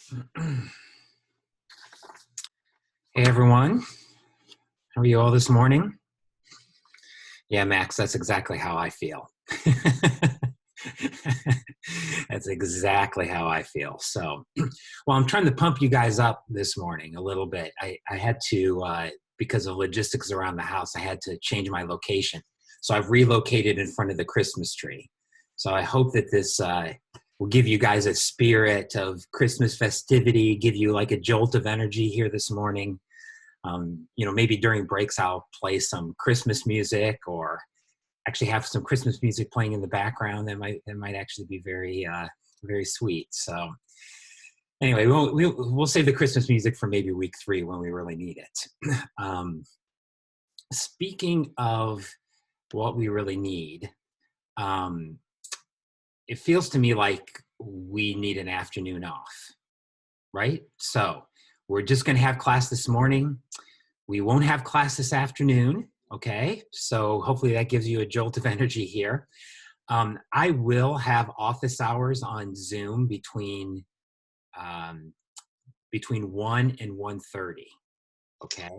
Hey everyone, how are you all this morning? Yeah, Max, that's exactly how I feel. That's exactly how I feel. So, well, I'm trying to pump you guys up this morning a little bit. I had to, because of logistics around the house, I had to change my location. So I've relocated in front of the Christmas tree. So I hope that this will give you guys a spirit of Christmas festivity, give you like a jolt of energy here this morning. Maybe during breaks I'll play some Christmas music, or actually have some Christmas music playing in the background. That might actually be very sweet. So anyway, we'll save the Christmas music for maybe week 3 when we really need it. Speaking of what we really need, um, it feels to me like we need an afternoon off, right? So we're just going to have class this morning. We won't have class this afternoon, okay? So hopefully that gives you a jolt of energy here. I will have office hours on Zoom between 1 and 1:30, okay?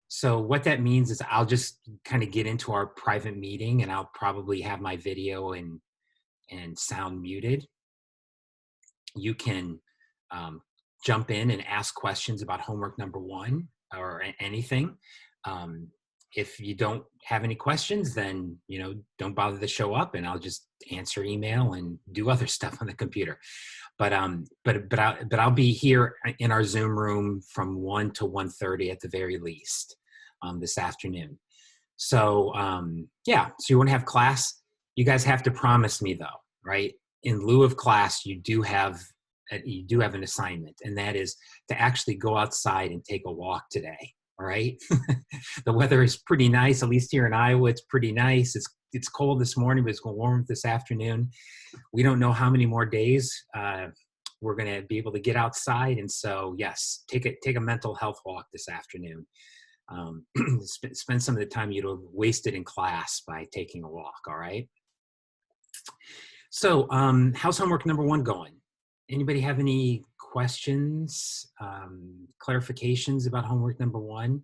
So what that means is I'll just kind of get into our private meeting, and I'll probably have my video and sound muted. You can jump in and ask questions about homework number 1 or anything. If you don't have any questions, then don't bother to show up, and I'll just answer email and do other stuff on the computer. But I'll be here in our Zoom room from 1 to 1:30 at the very least this afternoon. So so you want to have class. You guys have to promise me though, right? In lieu of class, you do have an assignment, and that is to actually go outside and take a walk today. All right. The weather is pretty nice, at least here in Iowa. It's pretty nice. It's cold this morning, but it's going to warm this afternoon. We don't know how many more days we're going to be able to get outside. And so, yes, take a mental health walk this afternoon. Spend some of the time you'd have wasted in class by taking a walk. All right. So how's homework number 1 going? Anybody have any questions, clarifications about homework number 1?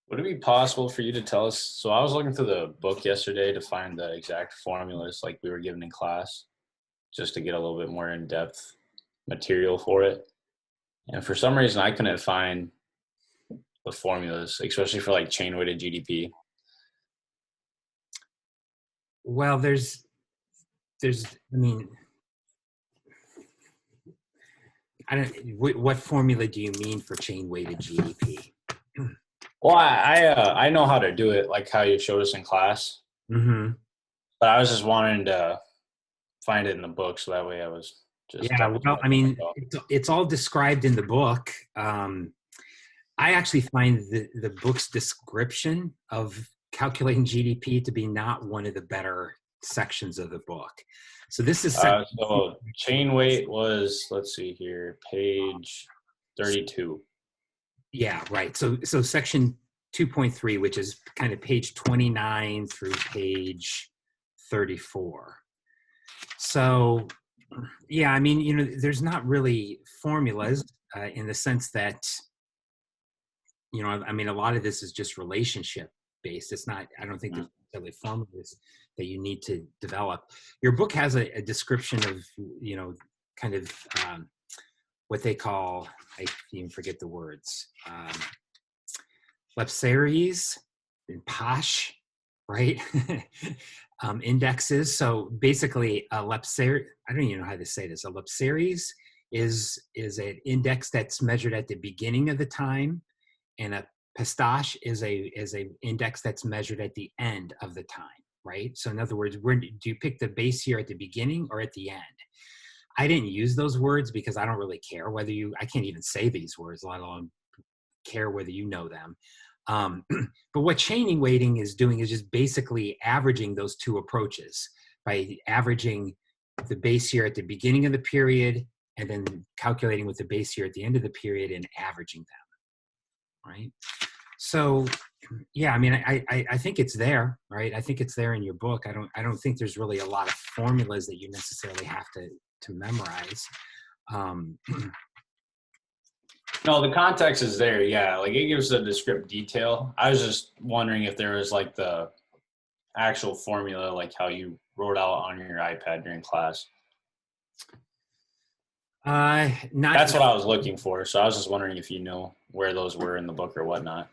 Would it be possible for you to tell us? So I was looking through the book yesterday to find the exact formulas like we were given in class, just to get a little bit more in-depth material for it. And for some reason, I couldn't find the formulas, especially for like chain-weighted GDP. Well, what formula do you mean for chain-weighted GDP? Well, I know how to do it, like how you showed us in class. Mm-hmm. But I was just wanting to find it in the book, so that way I was just it's all described in the book. I actually find the book's description of calculating GDP to be not one of the better sections of the book. So this is so chain weight was, let's see here, page 32. Yeah, right. So section 2.3, which is kind of page 29 through page 34. So yeah, there's not really formulas in the sense that a lot of this is just relationship based. It's not, I don't think there's necessarily formulas that you need to develop. Your book has a description of, kind of what they call, I even forget the words, Lepsaries and Posh, right? Indexes. So basically, a Lepsari, I don't even know how to say this. A Lepsaries is an index that's measured at the beginning of the time, and a Pistache is a index that's measured at the end of the time, right? So in other words, do you pick the base year at the beginning or at the end? I didn't use those words because I don't really care whether I can't even say these words, let alone care whether you know them. But what chaining weighting is doing is just basically averaging those two approaches by averaging the base year at the beginning of the period and then calculating with the base year at the end of the period and averaging them, right? So, yeah, I mean, I think it's there, right? I think it's there in your book. I don't think there's really a lot of formulas that you necessarily have to memorize. Um, No, the context is there. Yeah, like it gives a descriptive detail. I was just wondering if there was like the actual formula, like how you wrote out on your iPad during class. not That's what I was looking for. So I was just wondering if you know where those were in the book or whatnot.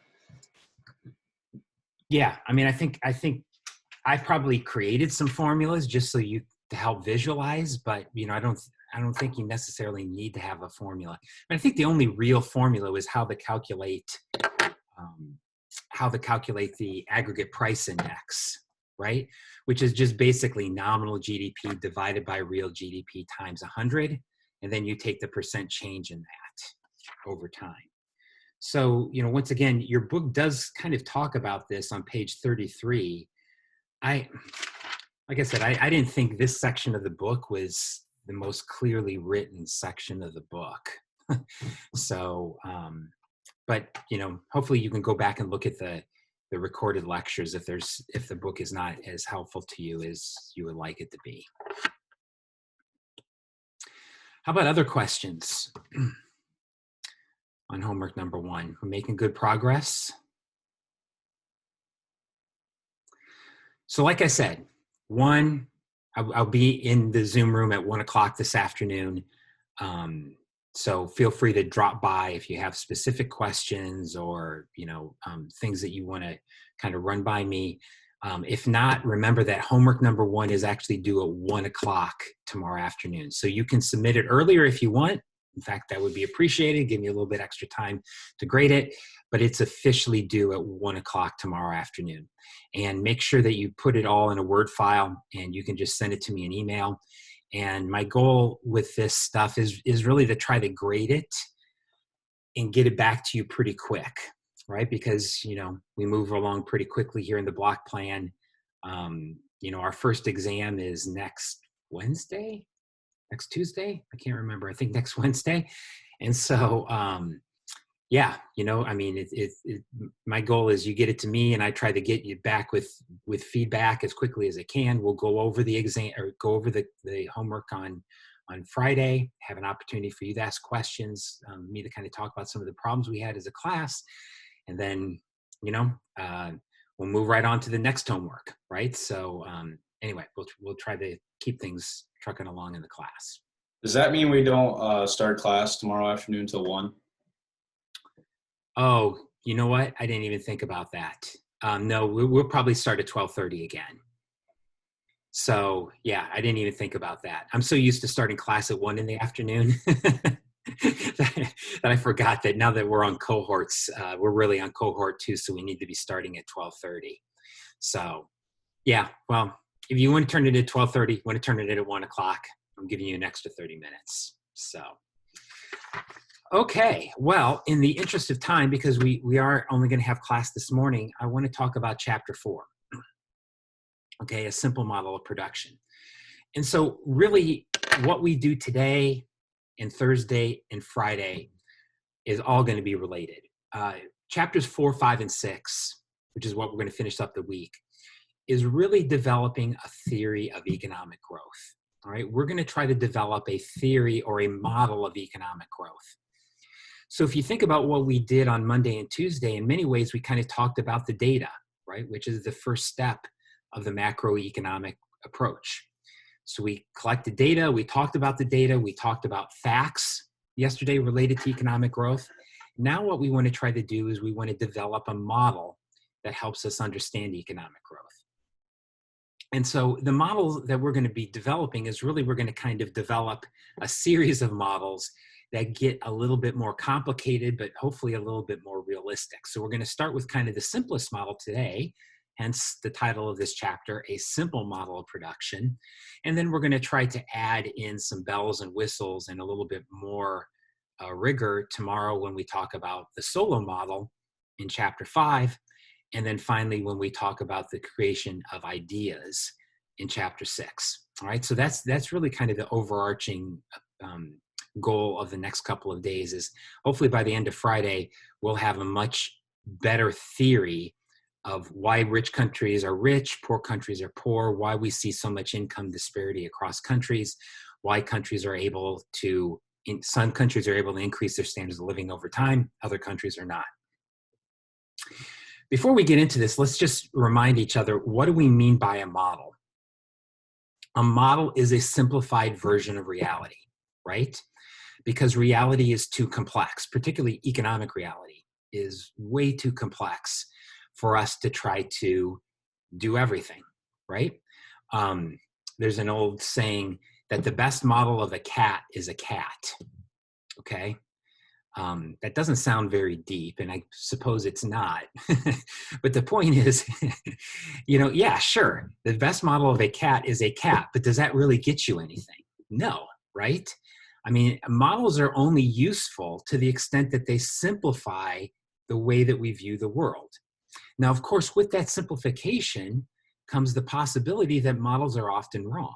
Yeah, I mean, I think I probably created some formulas just so you to help visualize, but I don't think you necessarily need to have a formula. But I think the only real formula is um, how to calculate the aggregate price index, right? Which is just basically nominal GDP divided by real GDP times 100, and then you take the percent change in that over time. So, once again, your book does kind of talk about this on page 33. I, like I said, I didn't think this section of the book was the most clearly written section of the book. So, but hopefully you can go back and look at the recorded lectures if the book is not as helpful to you as you would like it to be. How about other questions on homework number 1? We're making good progress. So like I said, I'll be in the Zoom room at 1:00 this afternoon. So feel free to drop by if you have specific questions or, things that you want to kind of run by me. If not, remember that homework number 1 is actually due at 1:00 tomorrow afternoon. So you can submit it earlier if you want. In fact, that would be appreciated. Give me a little bit extra time to grade it, but it's officially due at 1:00 tomorrow afternoon. And make sure that you put it all in a Word file and you can just send it to me in email. And my goal with this stuff is really to try to grade it and get it back to you pretty quick, right? Because, we move along pretty quickly here in the block plan. Our first exam is next Tuesday. I can't remember. I think next Wednesday. And so, yeah, I mean, my goal is you get it to me and I try to get you back with feedback as quickly as I can. We'll go over the exam or go over the homework on Friday, have an opportunity for you to ask questions, me to kind of talk about some of the problems we had as a class. And then, we'll move right on to the next homework, right? So anyway, we'll try to keep things trucking along in the class. Does that mean we don't start class tomorrow afternoon till 1? Oh, you know what? I didn't even think about that. No, we'll probably start at 12:30 again. So yeah, I didn't even think about that. I'm so used to starting class at 1 in the afternoon that I forgot that now that we're on cohorts, we're really on cohort 2, so we need to be starting at 12:30. So yeah, well, if you want to turn it at 12:30, want to turn it at 1:00, I'm giving you an extra 30 minutes. So, okay, well, in the interest of time, because we are only going to have class this morning, I want to talk about chapter 4. Okay, a simple model of production. And so really what we do today and Thursday and Friday is all going to be related. Chapters 4, 5, and 6, which is what we're going to finish up the week, is really developing a theory of economic growth. All right, we're going to try to develop a theory or a model of economic growth. So if you think about what we did on Monday and Tuesday, in many ways, we kind of talked about the data, right, which is the first step of the macroeconomic approach. So we collected data, we talked about the data, we talked about facts yesterday related to economic growth. Now what we want to try to do is we want to develop a model that helps us understand economic growth. And so the model that we're going to be developing is really, we're going to kind of develop a series of models that get a little bit more complicated, but hopefully a little bit more realistic. So we're going to start with kind of the simplest model today, hence the title of this chapter, A Simple Model of Production. And then we're going to try to add in some bells and whistles and a little bit more rigor tomorrow when we talk about the solo model in chapter 5. And then finally, when we talk about the creation of ideas in chapter 6. All right, so that's really kind of the overarching goal of the next couple of days, is hopefully by the end of Friday, we'll have a much better theory of why rich countries are rich, poor countries are poor, why we see so much income disparity across countries, why countries are able to, some countries are able to increase their standards of living over time, other countries are not. Before we get into this, let's just remind each other, what do we mean by a model? A model is a simplified version of reality, right? Because reality is too complex, particularly economic reality is way too complex for us to try to do everything, right? There's an old saying that the best model of a cat is a cat, okay? That doesn't sound very deep, and I suppose it's not. But the point is, yeah, sure, the best model of a cat is a cat, but does that really get you anything? No, right? I mean, models are only useful to the extent that they simplify the way that we view the world. Now, of course, with that simplification comes the possibility that models are often wrong.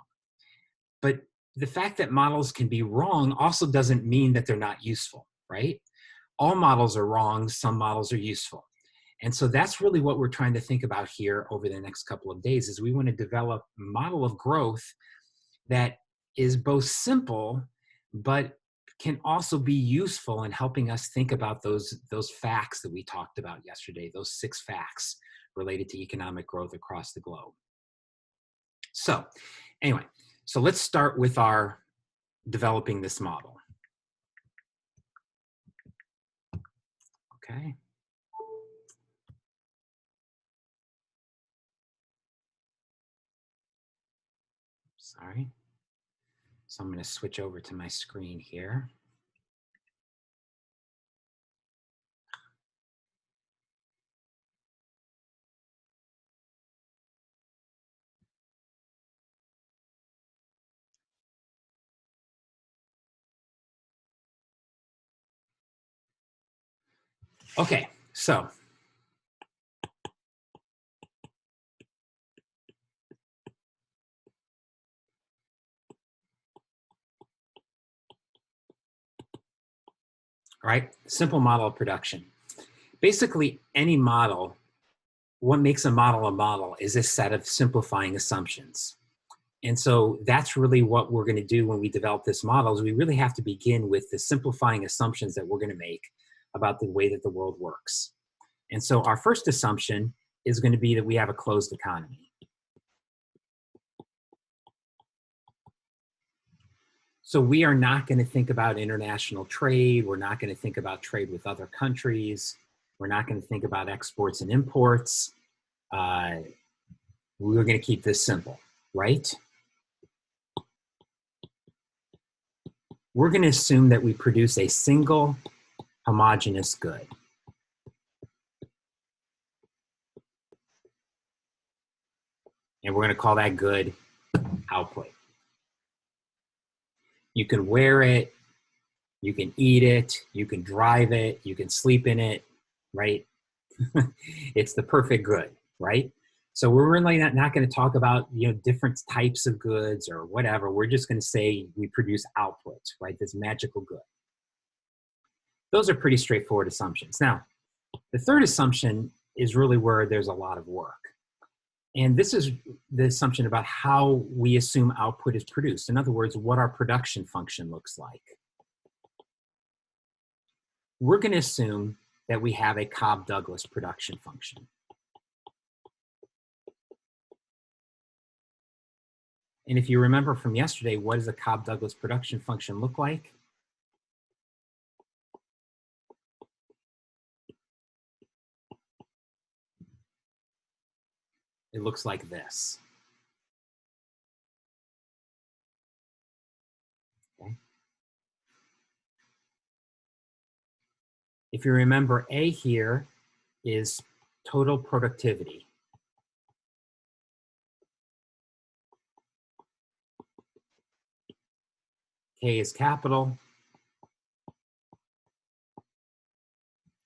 But the fact that models can be wrong also doesn't mean that they're not useful, right? All models are wrong, some models are useful. And so that's really what we're trying to think about here over the next couple of days, is we want to develop a model of growth that is both simple, but can also be useful in helping us think about those facts that we talked about yesterday, those 6 facts related to economic growth across the globe. So anyway, so let's start with our developing this model. Okay. Sorry. So I'm going to switch over to my screen here. Okay, so all right, simple model of production. Basically, any model, what makes a model is a set of simplifying assumptions. And so that's really what we're going to do when we develop this model, is we really have to begin with the simplifying assumptions that we're going to make about the way that the world works. And so our first assumption is going to be that we have a closed economy. So we are not going to think about international trade. We're not going to think about trade with other countries. We're not going to think about exports and imports. We're going to keep this simple, right? We're going to assume that we produce a single homogeneous good. And we're going to call that good output. You can wear it, you can eat it, you can drive it, you can sleep in it, right? It's the perfect good, right? So we're really not going to talk about, different types of goods or whatever. We're just going to say we produce output, right? This magical good. Those are pretty straightforward assumptions. Now, the third assumption is really where there's a lot of work. And this is the assumption about how we assume output is produced. In other words, what our production function looks like. We're going to assume that we have a Cobb-Douglas production function. And if you remember from yesterday, what does a Cobb-Douglas production function look like? It looks like this. Okay. If you remember, A here is total productivity. K is capital,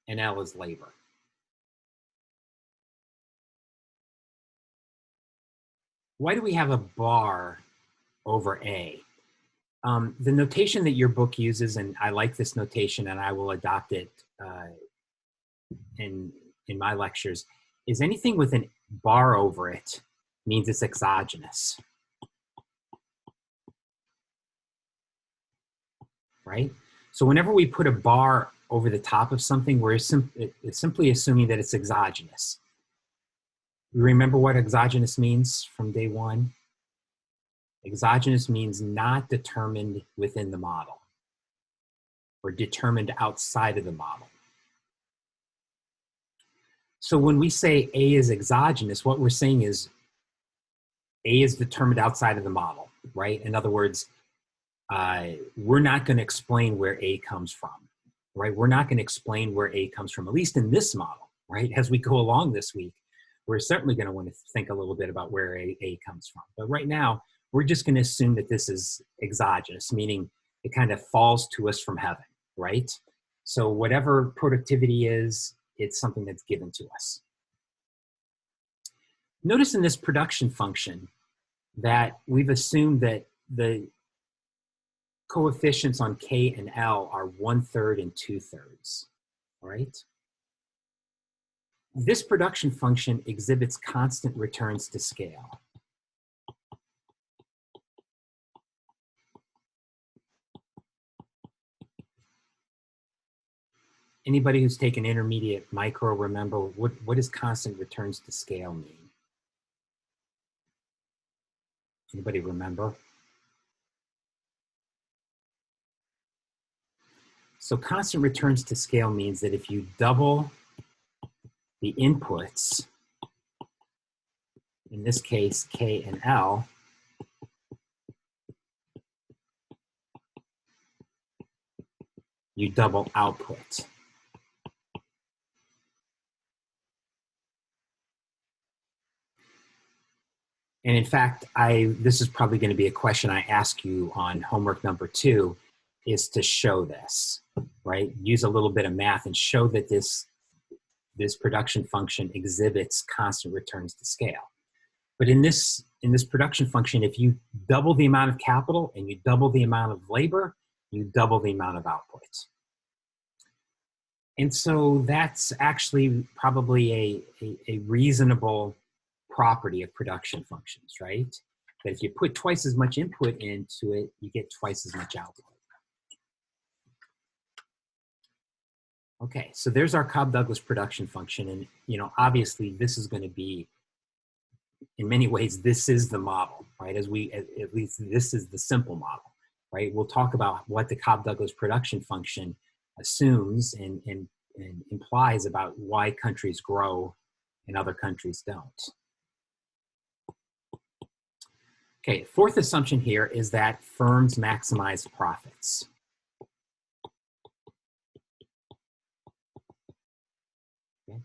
and L is labor. Why do we have a bar over A? The notation that your book uses, and I like this notation and I will adopt it in in my lectures is anything with an bar over it means it's exogenous, right? So whenever we put a bar over the top of something, it's simply assuming that it's exogenous. You remember what exogenous means from day one? Exogenous means not determined within the model or determined outside of the model. So when we say A is exogenous, what we're saying is A is determined outside of the model, right? In other words, we're not going to explain where A comes from, right? We're not going to explain where A comes from, at least in this model, right? As we go along this week, we're certainly going to want to think a little bit about where A comes from. But right now, we're just going to assume that this is exogenous, meaning it kind of falls to us from heaven, right? So whatever productivity is, it's something that's given to us. Notice in this production function that we've assumed that the coefficients on K and L are 1/3 and 2/3, all right? This production function exhibits constant returns to scale. Anybody who's taken intermediate micro, remember what does constant returns to scale mean? Anybody remember? So constant returns to scale means that if you double the inputs, in this case, K and L, you double output. And in fact, this is probably going to be a question I ask you on homework number 2, is to show this, right? Use a little bit of math and show that this production function exhibits constant returns to scale. But in this production function, if you double the amount of capital and you double the amount of labor, you double the amount of output. And so that's actually probably a reasonable property of production functions, right? That if you put twice as much input into it, you get twice as much output. Okay, so there's our Cobb-Douglas production function. And obviously this is going to be, in many ways, this is the model, right? At least this is the simple model, right? We'll talk about what the Cobb-Douglas production function assumes and implies about why countries grow and other countries don't. Okay, fourth assumption here is that firms maximize profits. Okay.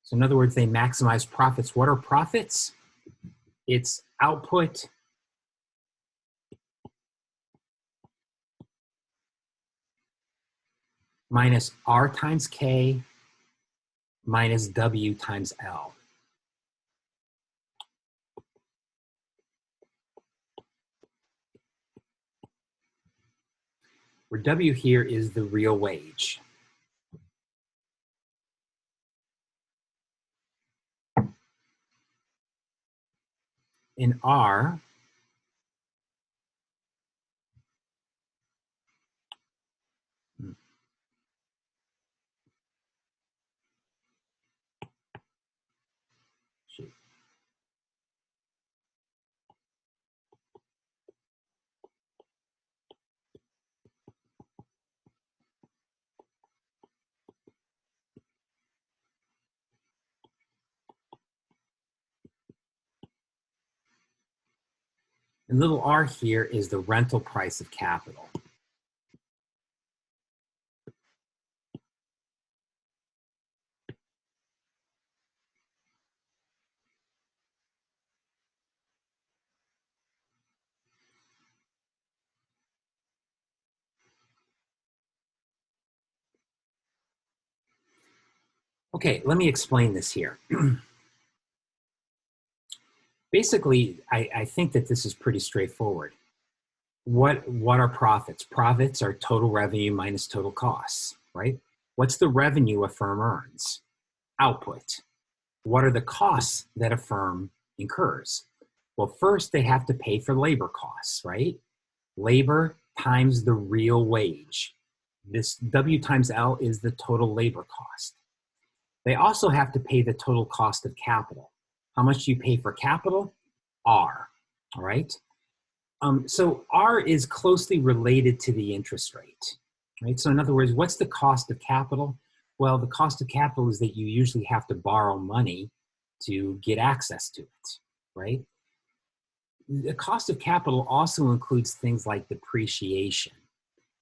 So in other words, they maximize profits. What are profits? It's output minus R times K minus W times L. Where W here is the real wage. In R, and little r here is the rental price of capital. Okay, let me explain this here. Basically, I think that this is pretty straightforward. What are profits? Profits are total revenue minus total costs, right? What's the revenue a firm earns? Output. What are the costs that a firm incurs? Well, first they have to pay for labor costs, right? Labor times the real wage. This W times L is the total labor cost. They also have to pay the total cost of capital. How much do you pay for capital? R, all right? So R is closely related to the interest rate, right? So in other words, what's the cost of capital? Well, the cost of capital is that you usually have to borrow money to get access to it, right? The cost of capital also includes things like depreciation.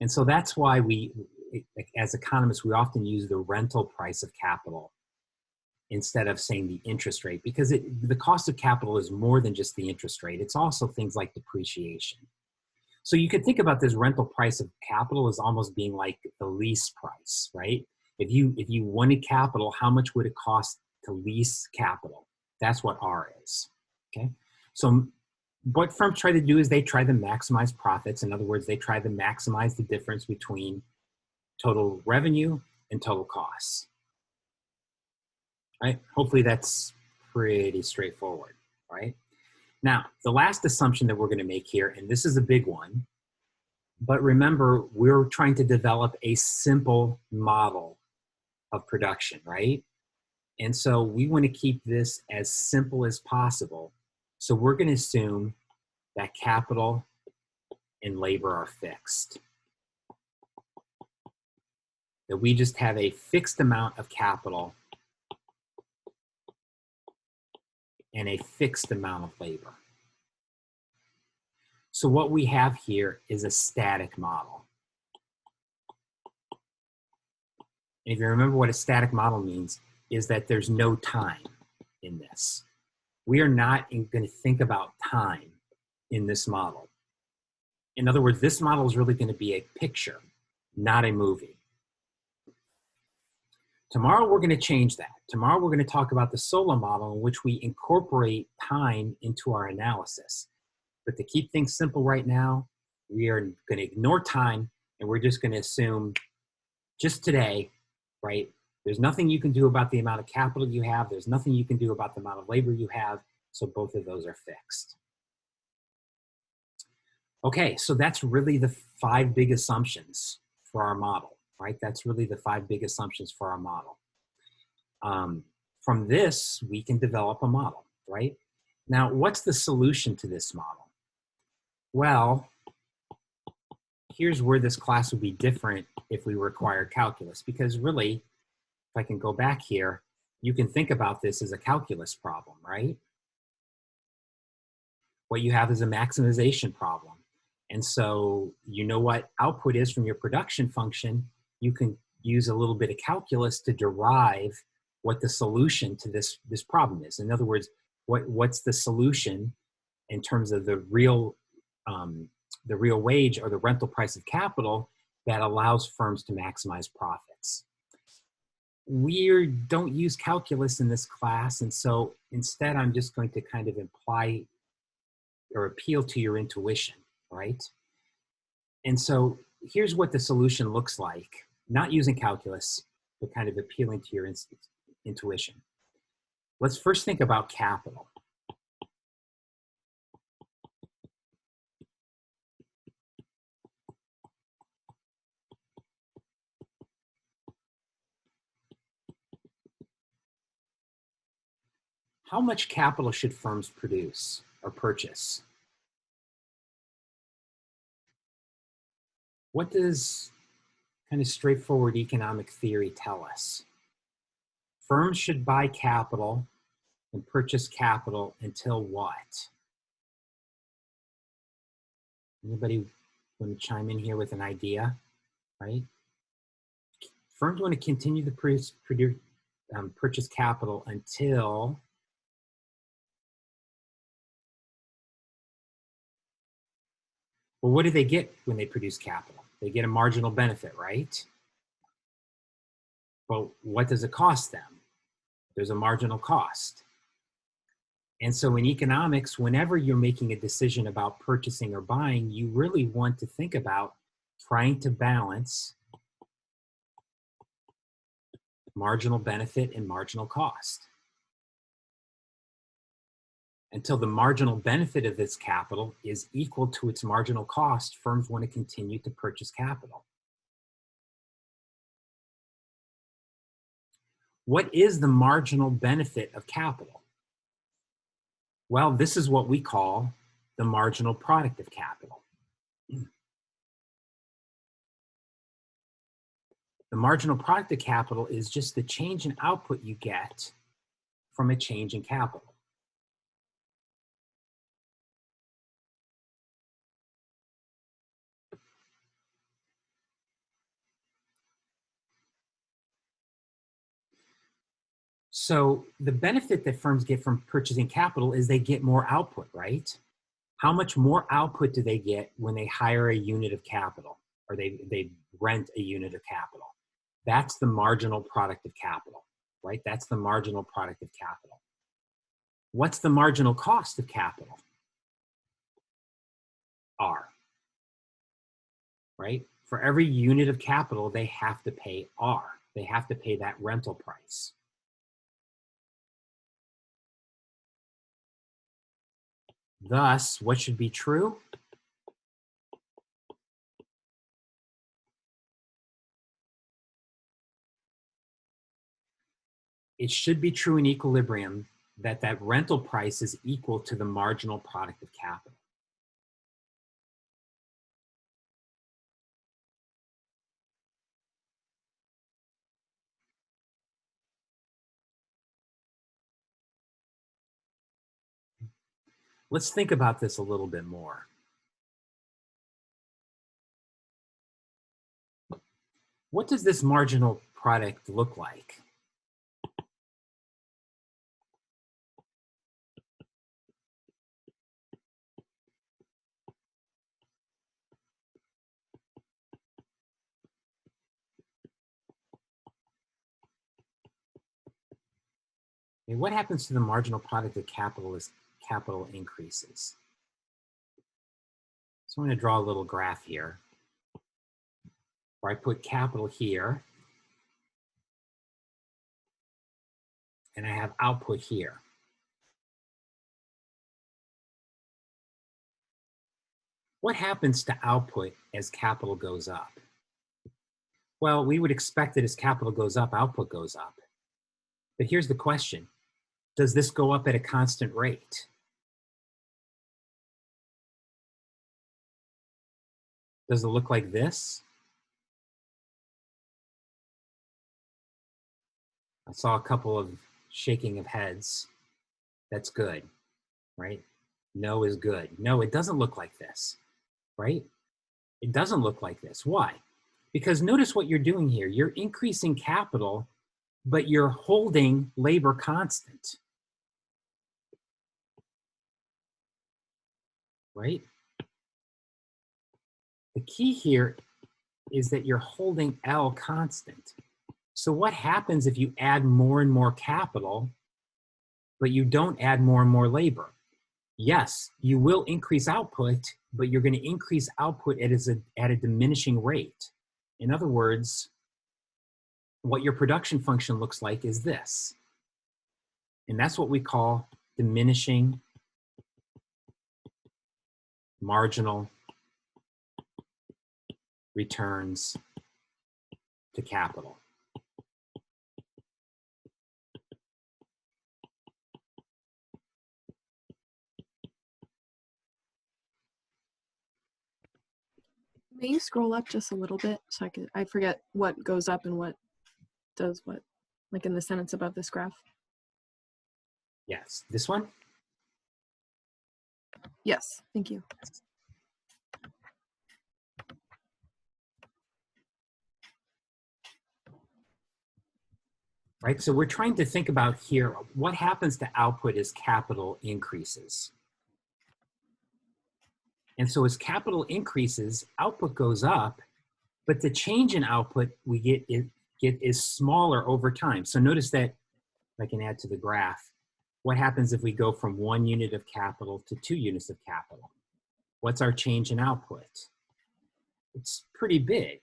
And so that's why as economists, we often use the rental price of capital instead of saying the interest rate, because the cost of capital is more than just the interest rate. It's also things like depreciation. So you could think about this rental price of capital as almost being like the lease price, right? If you wanted capital, how much would it cost to lease capital? That's what R is, okay? So what firms try to do is they try to maximize profits. In other words, they try to maximize the difference between total revenue and total costs. Right? Hopefully that's pretty straightforward, right? Now, the last assumption that we're going to make here, and this is a big one, but remember, we're trying to develop a simple model of production, right? And so we want to keep this as simple as possible. So we're going to assume that capital and labor are fixed. That we just have a fixed amount of capital and a fixed amount of labor. So what we have here is a static model. And if you remember what a static model means, is that there's no time in this. We are not going to think about time in this model. In other words, this model is really going to be a picture, not a movie. Tomorrow we're going to change that. Tomorrow we're going to talk about the SOLA model in which we incorporate time into our analysis. But to keep things simple right now, we are going to ignore time and we're just going to assume just today, right? There's nothing you can do about the amount of capital you have. There's nothing you can do about the amount of labor you have. So both of those are fixed. Okay, so that's really the 5 big assumptions for our model, right? That's really the 5 big assumptions for our model. From this, we can develop a model, right? Now, what's the solution to this model? Well, here's where this class would be different if we required calculus, because really, if I can go back here, you can think about this as a calculus problem, right? What you have is a maximization problem. And so you know what output is from your production function. You can use a little bit of calculus to derive what the solution to this problem is. In other words, what's the solution in terms of the real wage or the rental price of capital that allows firms to maximize profits. We don't use calculus in this class, and so instead I'm just going to kind of imply or appeal to your intuition, right? And so here's what the solution looks like, not using calculus, but kind of appealing to your intuition. Let's first think about capital. How much capital should firms produce or purchase? What does kind of straightforward economic theory tell us? Firms should buy capital and purchase capital until what? Anybody want to chime in here with an idea, right? Firms want to continue to purchase capital until well, what do they get when they produce capital? They get a marginal benefit, right? But what does it cost them? There's a marginal cost. And so in economics, whenever you're making a decision about purchasing or buying, you really want to think about trying to balance marginal benefit and marginal cost. Until the marginal benefit of this capital is equal to its marginal cost, firms want to continue to purchase capital. What is the marginal benefit of capital? Well, this is what we call the marginal product of capital. The marginal product of capital is just the change in output you get from a change in capital. So the benefit that firms get from purchasing capital is they get more output, right? How much more output do they get when they hire a unit of capital or they rent a unit of capital? That's the marginal product of capital, right? That's the marginal product of capital. What's the marginal cost of capital? R, right? For every unit of capital, they have to pay R. They have to pay that rental price. Thus, what should be true? It should be true in equilibrium that that rental price is equal to the marginal product of capital. Let's think about this a little bit more. What does this marginal product look like? Okay, what happens to the marginal product of capital as capital increases? So I'm going to draw a little graph here where I put capital here and I have output here. What happens to output as capital goes up? Well, we would expect that as capital goes up, output goes up. But here's the question. Does this go up at a constant rate? Does it look like this? I saw a couple of shaking of heads. That's good, right? No is good. No, it doesn't look like this, right? It doesn't look like this. Why? Because notice what you're doing here. You're increasing capital, but you're holding labor constant, right? The key here is that you're holding L constant. So what happens if you add more and more capital, but you don't add more and more labor? Yes, you will increase output, but you're going to increase output at a diminishing rate. In other words, what your production function looks like is this. And that's what we call diminishing marginal returns to capital. May you scroll up just a little bit so I forget what goes up and what does what, like in the sentence above this graph? Yes, this one? Yes, thank you. Right, so we're trying to think about here, what happens to output as capital increases? And so as capital increases, output goes up, but the change in output we get is smaller over time. So notice that, if I can add to the graph, What happens if we go from 1 unit of capital to 2 units of capital? What's our change in output? It's pretty big.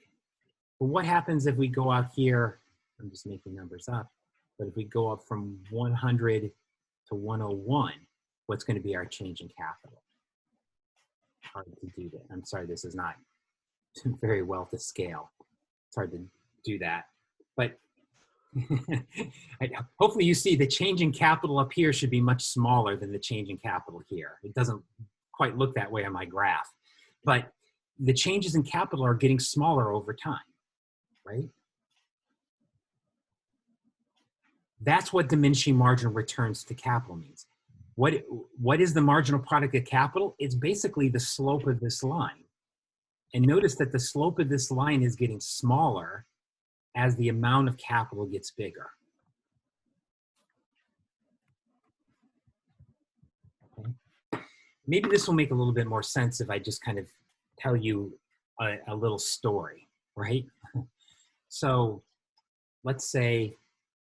But what happens if we go out here, I'm just making numbers up, but if we go up from 100 to 101, what's going to be our change in capital? Hard to do that. I'm sorry, this is not very well to scale. It's hard to do that. But hopefully you see the change in capital up here should be much smaller than the change in capital here. It doesn't quite look that way on my graph. But the changes in capital are getting smaller over time, right? That's what diminishing marginal returns to capital means. What is the marginal product of capital? It's basically the slope of this line. And notice that the slope of this line is getting smaller as the amount of capital gets bigger. Okay. Maybe this will make a little bit more sense if I just kind of tell you a little story, right? So let's say,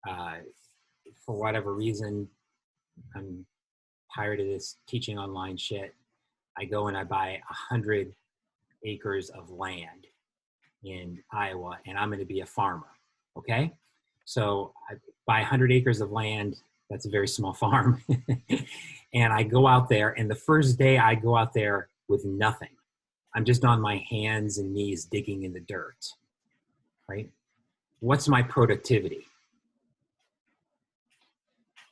for whatever reason, I'm tired of this teaching online shit. I go and I buy 100 acres of land in Iowa, and I'm going to be a farmer. Okay. So I buy 100 acres of land. That's a very small farm. And I go out there, and the first day I go out there with nothing. I'm just on my hands and knees digging in the dirt, right? What's my productivity?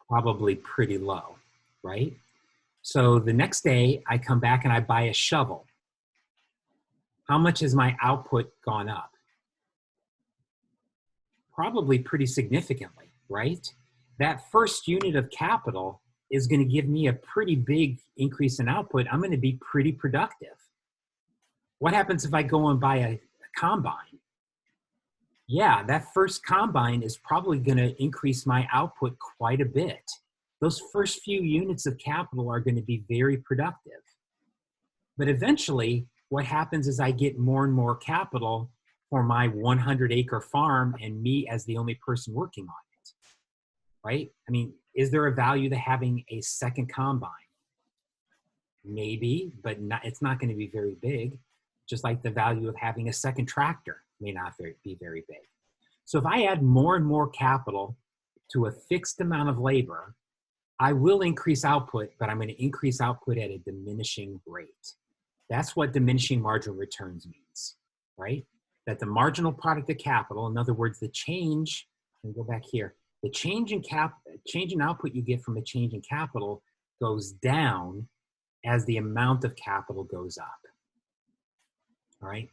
Probably pretty low, right? So the next day I come back and I buy a shovel. How much has my output gone up? Probably pretty significantly, right? That first unit of capital is going to give me a pretty big increase in output. I'm going to be pretty productive. What happens if I go and buy a combine? Yeah, that first combine is probably going to increase my output quite a bit. Those first few units of capital are going to be very productive. But eventually, what happens is I get more and more capital for my 100-acre farm and me as the only person working on it, right? I mean, is there a value to having a second combine? Maybe, but it's not going to be very big. Just like the value of having a second tractor may not be very big. So if I add more and more capital to a fixed amount of labor, I will increase output, but I'm going to increase output at a diminishing rate. That's what diminishing marginal returns means, right? That the marginal product of capital, in other words, the change, and go back here, the change in output you get from a change in capital goes down as the amount of capital goes up. All right.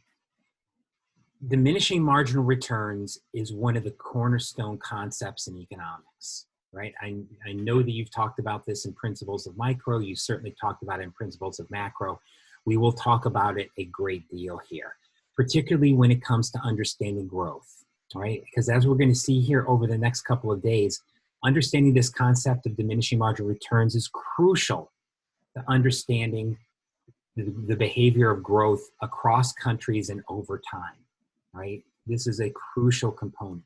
Diminishing marginal returns is one of the cornerstone concepts in economics, right? I know that you've talked about this in Principles of Micro. You certainly talked about it in Principles of Macro. We will talk about it a great deal here, particularly when it comes to understanding growth, all right? Because as we're going to see here over the next couple of days, understanding this concept of diminishing marginal returns is crucial to understanding the behavior of growth across countries and over time, right? This is a crucial component.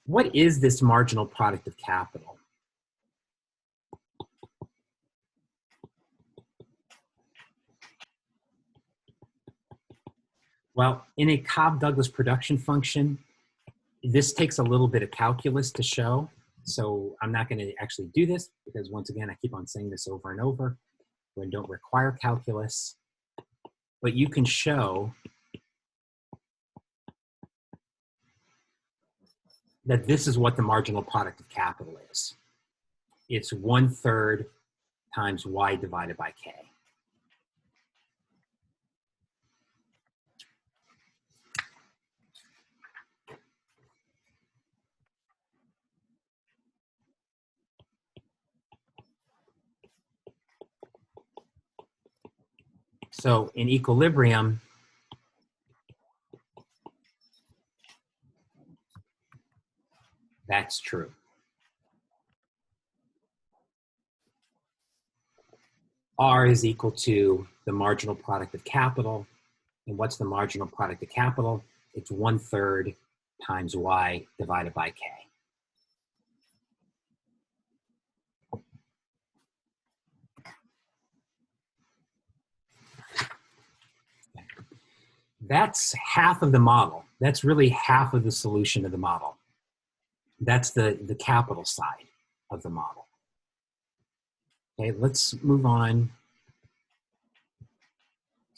What is this marginal product of capital? Well, in a Cobb-Douglas production function, this takes a little bit of calculus to show. So I'm not going to actually do this because, once again, I keep on saying this over and over. We don't require calculus, but you can show that this is what the marginal product of capital is. It's 1/3 times y divided by k. So in equilibrium, that's true. R is equal to the marginal product of capital. And what's the marginal product of capital? It's 1/3 times y divided by k. That's half of the model. That's really half of the solution of the model. That's the capital side of the model. Okay, let's move on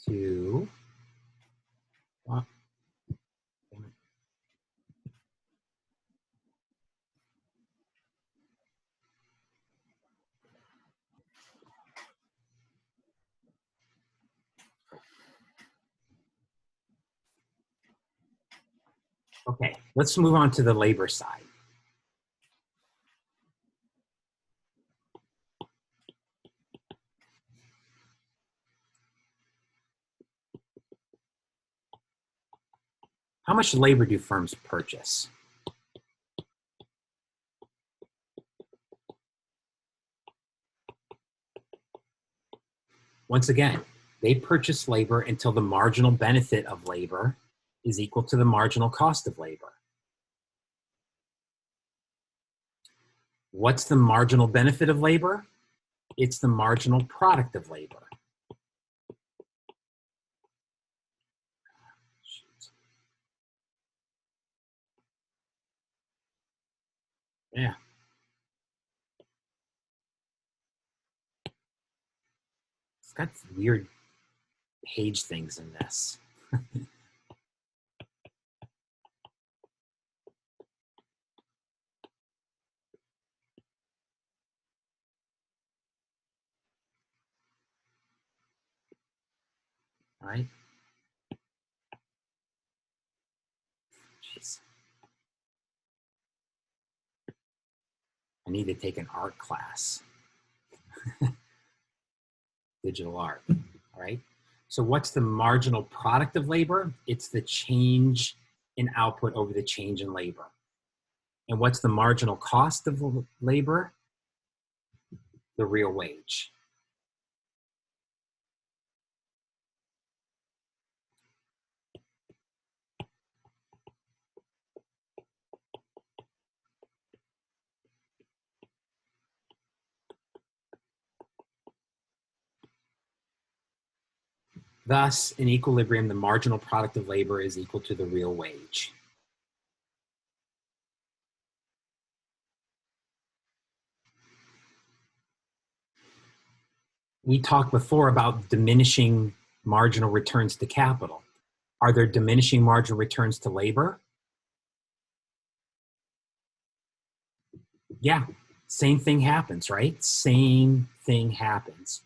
to, oh, damn it. Okay, let's move on to the labor side. How much labor do firms purchase? Once again, they purchase labor until the marginal benefit of labor is equal to the marginal cost of labor. What's the marginal benefit of labor? It's the marginal product of labor. Yeah. It's got weird page things in this. All right. Jeez. I need to take an art class. Digital art. All right. So what's the marginal product of labor? It's the change in output over the change in labor. And what's the marginal cost of labor? The real wage. Thus, in equilibrium, the marginal product of labor is equal to the real wage. We talked before about diminishing marginal returns to capital. Are there diminishing marginal returns to labor? Yeah, same thing happens, right? Same thing happens.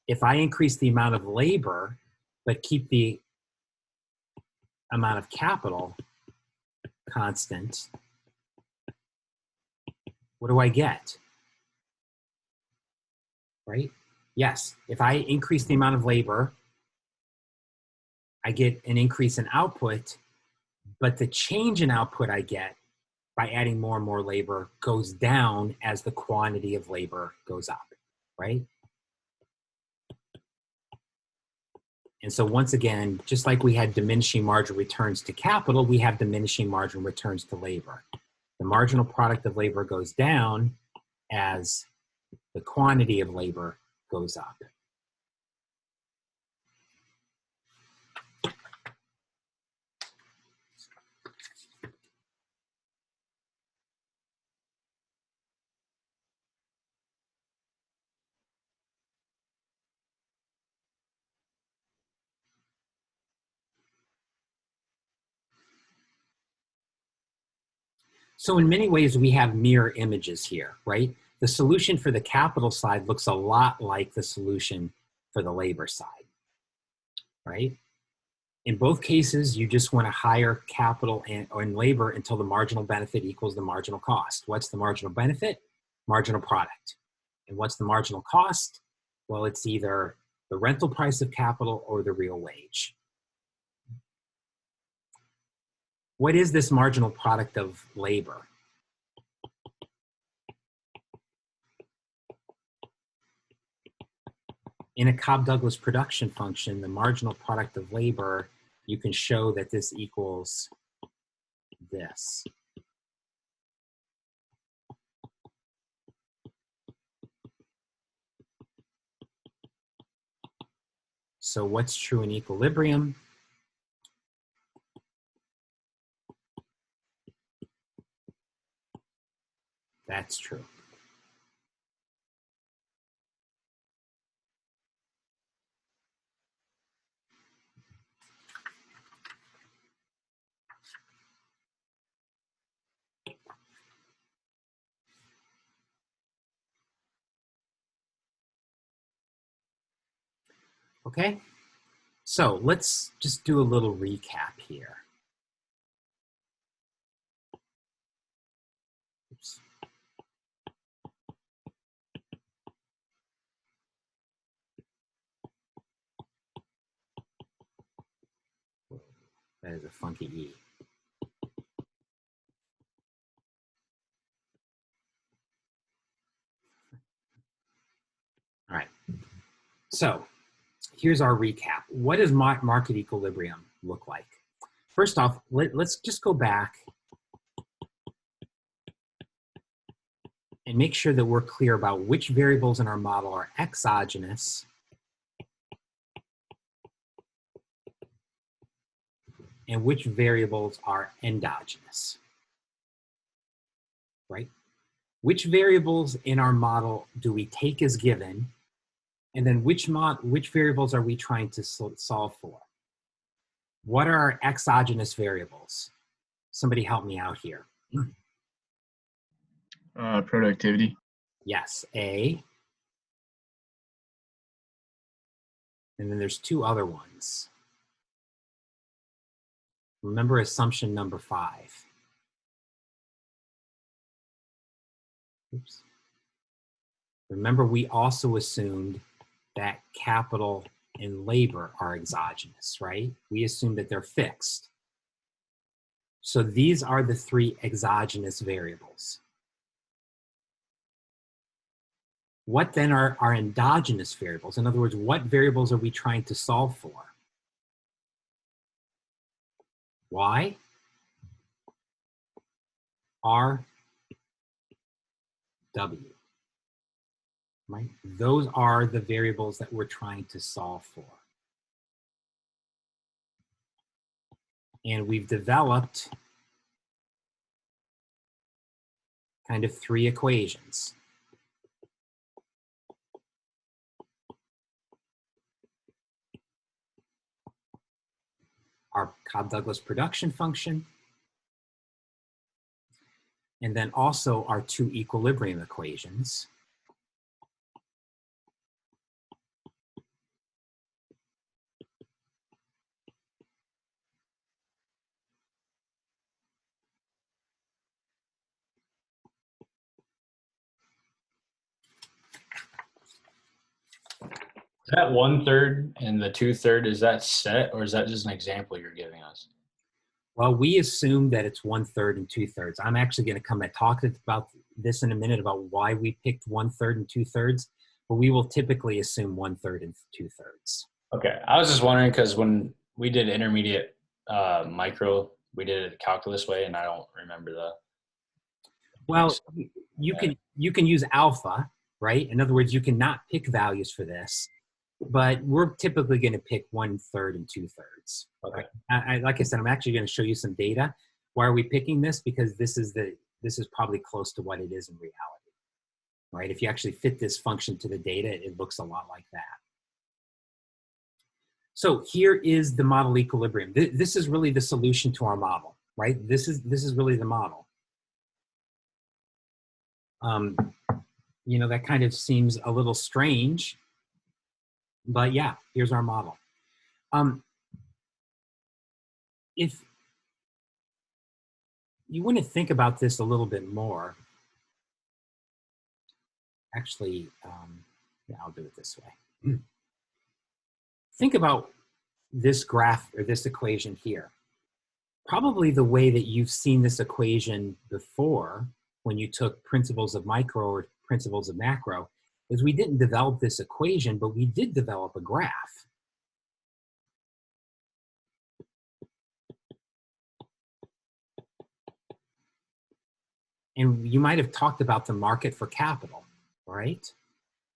If I increase the amount of labor, but keep the amount of capital constant, what do I get? Right? Yes, if I increase the amount of labor, I get an increase in output, but the change in output I get by adding more and more labor goes down as the quantity of labor goes up, right? And so once again, just like we had diminishing marginal returns to capital, we have diminishing marginal returns to labor. The marginal product of labor goes down as the quantity of labor goes up. So in many ways, we have mirror images here, right? The solution for the capital side looks a lot like the solution for the labor side, right? In both cases, you just want to hire capital and labor until the marginal benefit equals the marginal cost. What's the marginal benefit? Marginal product. And what's the marginal cost? Well, it's either the rental price of capital or the real wage. What is this marginal product of labor? In a Cobb-Douglas production function, the marginal product of labor, you can show that this equals this. So what's true in equilibrium? that's true. Okay, so let's just do a little recap here. Oops. That is a funky E. All right, so here's our recap. What does market equilibrium look like? First off, let's just go back and make sure that we're clear about which variables in our model are exogenous and which variables are endogenous, right? Which variables in our model do we take as given, and then which variables are we trying to solve for? What are our exogenous variables? Somebody help me out here. Productivity. Yes, A. And then there's two other ones. Remember assumption number 5. Oops. Remember, we also assumed that capital and labor are exogenous, right? We assume that they're fixed. So these are the 3 exogenous variables. What then are our endogenous variables? In other words, what variables are we trying to solve for? Y, R, W, right? Those are the variables that we're trying to solve for. And we've developed kind of 3 equations. Our Cobb-Douglas production function, and then also our 2 equilibrium equations. Is that 1/3 and the 2/3, is that set, or is that just an example you're giving us? Well, we assume that it's 1/3 and 2/3. I'm actually going to come and talk about this in a minute about why we picked 1/3 and 2/3, but we will typically assume 1/3 and 2/3. Okay, I was just wondering because when we did intermediate micro, we did it the calculus way, and I don't remember the. Well, you can use alpha, right? In other words, you can not pick values for this, but we're typically going to pick 1/3 and 2/3. Okay. Like I said, I'm actually going to show you some data. Why are we picking this? Because this is probably close to what it is in reality, right? If you actually fit this function to the data, it looks a lot like that. So here is the model equilibrium. This is really the solution to our model, right? This is really the model. You know, that kind of seems a little strange, but yeah, here's our model. If you want to think about this a little bit more, actually, yeah, I'll do it this way. Think about this graph or this equation here. Probably the way that you've seen this equation before when you took principles of micro or principles of macro is we didn't develop this equation, but we did develop a graph. And you might have talked about the market for capital, right?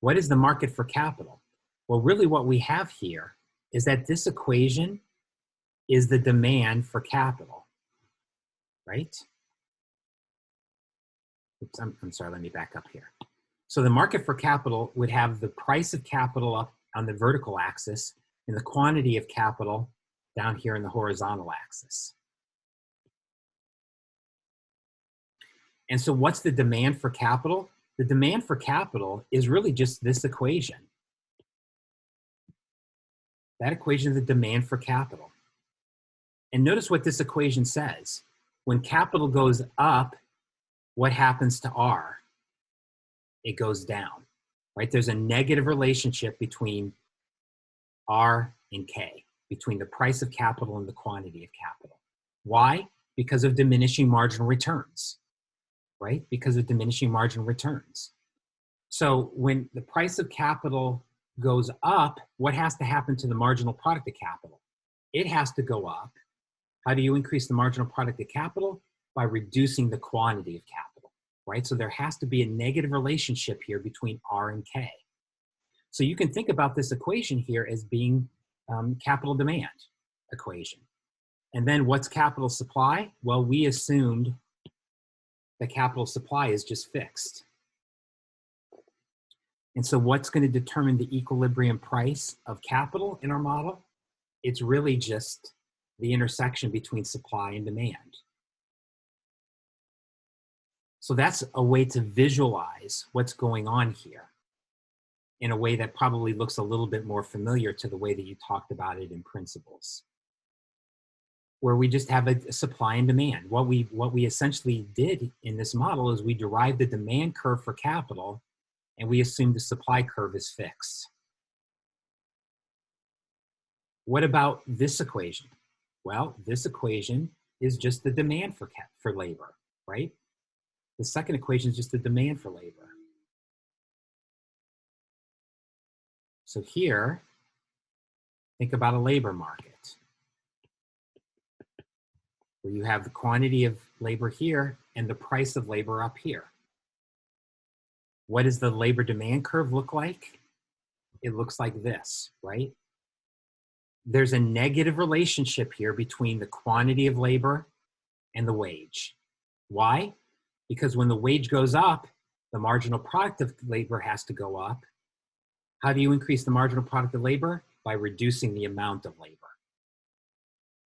What is the market for capital? Well, really what we have here is that this equation is the demand for capital, right? Oops, I'm sorry, let me back up here. So the market for capital would have the price of capital up on the vertical axis and the quantity of capital down here in the horizontal axis. And so what's the demand for capital? The demand for capital is really just this equation. That equation is the demand for capital. And notice what this equation says. When capital goes up, what happens to R? It goes down, right? There's a negative relationship between R and K, between the price of capital and the quantity of capital. Why? Because of diminishing marginal returns, right? Because of diminishing marginal returns. So when the price of capital goes up, what has to happen to the marginal product of capital? It has to go up. How do you increase the marginal product of capital? By reducing the quantity of capital, right? So there has to be a negative relationship here between R and K. So you can think about this equation here as being capital demand equation. And then what's capital supply? Well, we assumed the capital supply is just fixed. And so what's going to determine the equilibrium price of capital in our model? It's really just the intersection between supply and demand. So that's a way to visualize what's going on here in a way that probably looks a little bit more familiar to the way that you talked about it in principles, where we just have a supply and demand. What we essentially did in this model is we derived the demand curve for capital and we assumed the supply curve is fixed. What about this equation? Well, this equation is just the demand for labor, right? The second equation is just the demand for labor. So here, think about a labor market where you have the quantity of labor here and the price of labor up here. What does the labor demand curve look like? It looks like this, right? There's a negative relationship here between the quantity of labor and the wage. Why? Because when the wage goes up, the marginal product of labor has to go up. How do you increase the marginal product of labor? By reducing the amount of labor,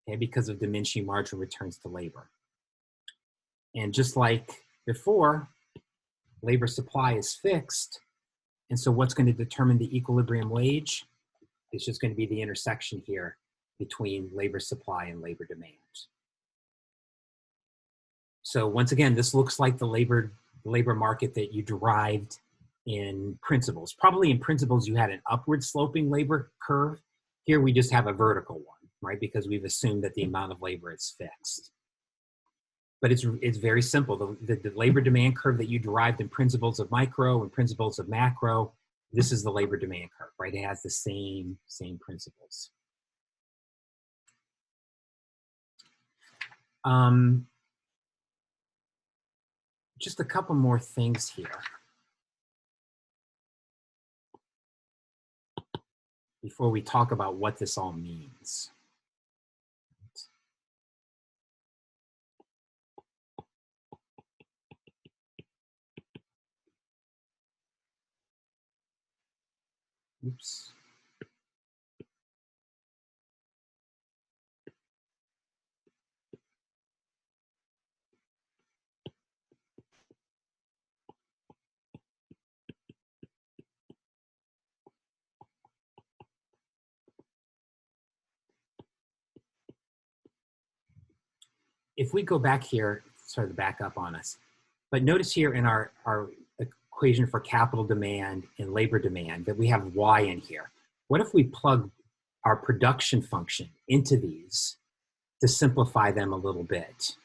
okay, because of diminishing marginal returns to labor. And just like before, labor supply is fixed. And so what's going to determine the equilibrium wage? It's just going to be the intersection here between labor supply and labor demand. So once again, this looks like the labor market that you derived in principles. Probably in principles, you had an upward sloping labor curve. Here we just have a vertical one, right? Because we've assumed that the amount of labor is fixed. But it's very simple. The labor demand curve that you derived in principles of micro and principles of macro, this is the labor demand curve, right? It has the same principles. Just a couple more things here before we talk about what this all means. Oops. If we go back here, sorry to back up on us, but notice here in our equation for capital demand and labor demand that we have Y in here. What if we plug our production function into these to simplify them a little bit?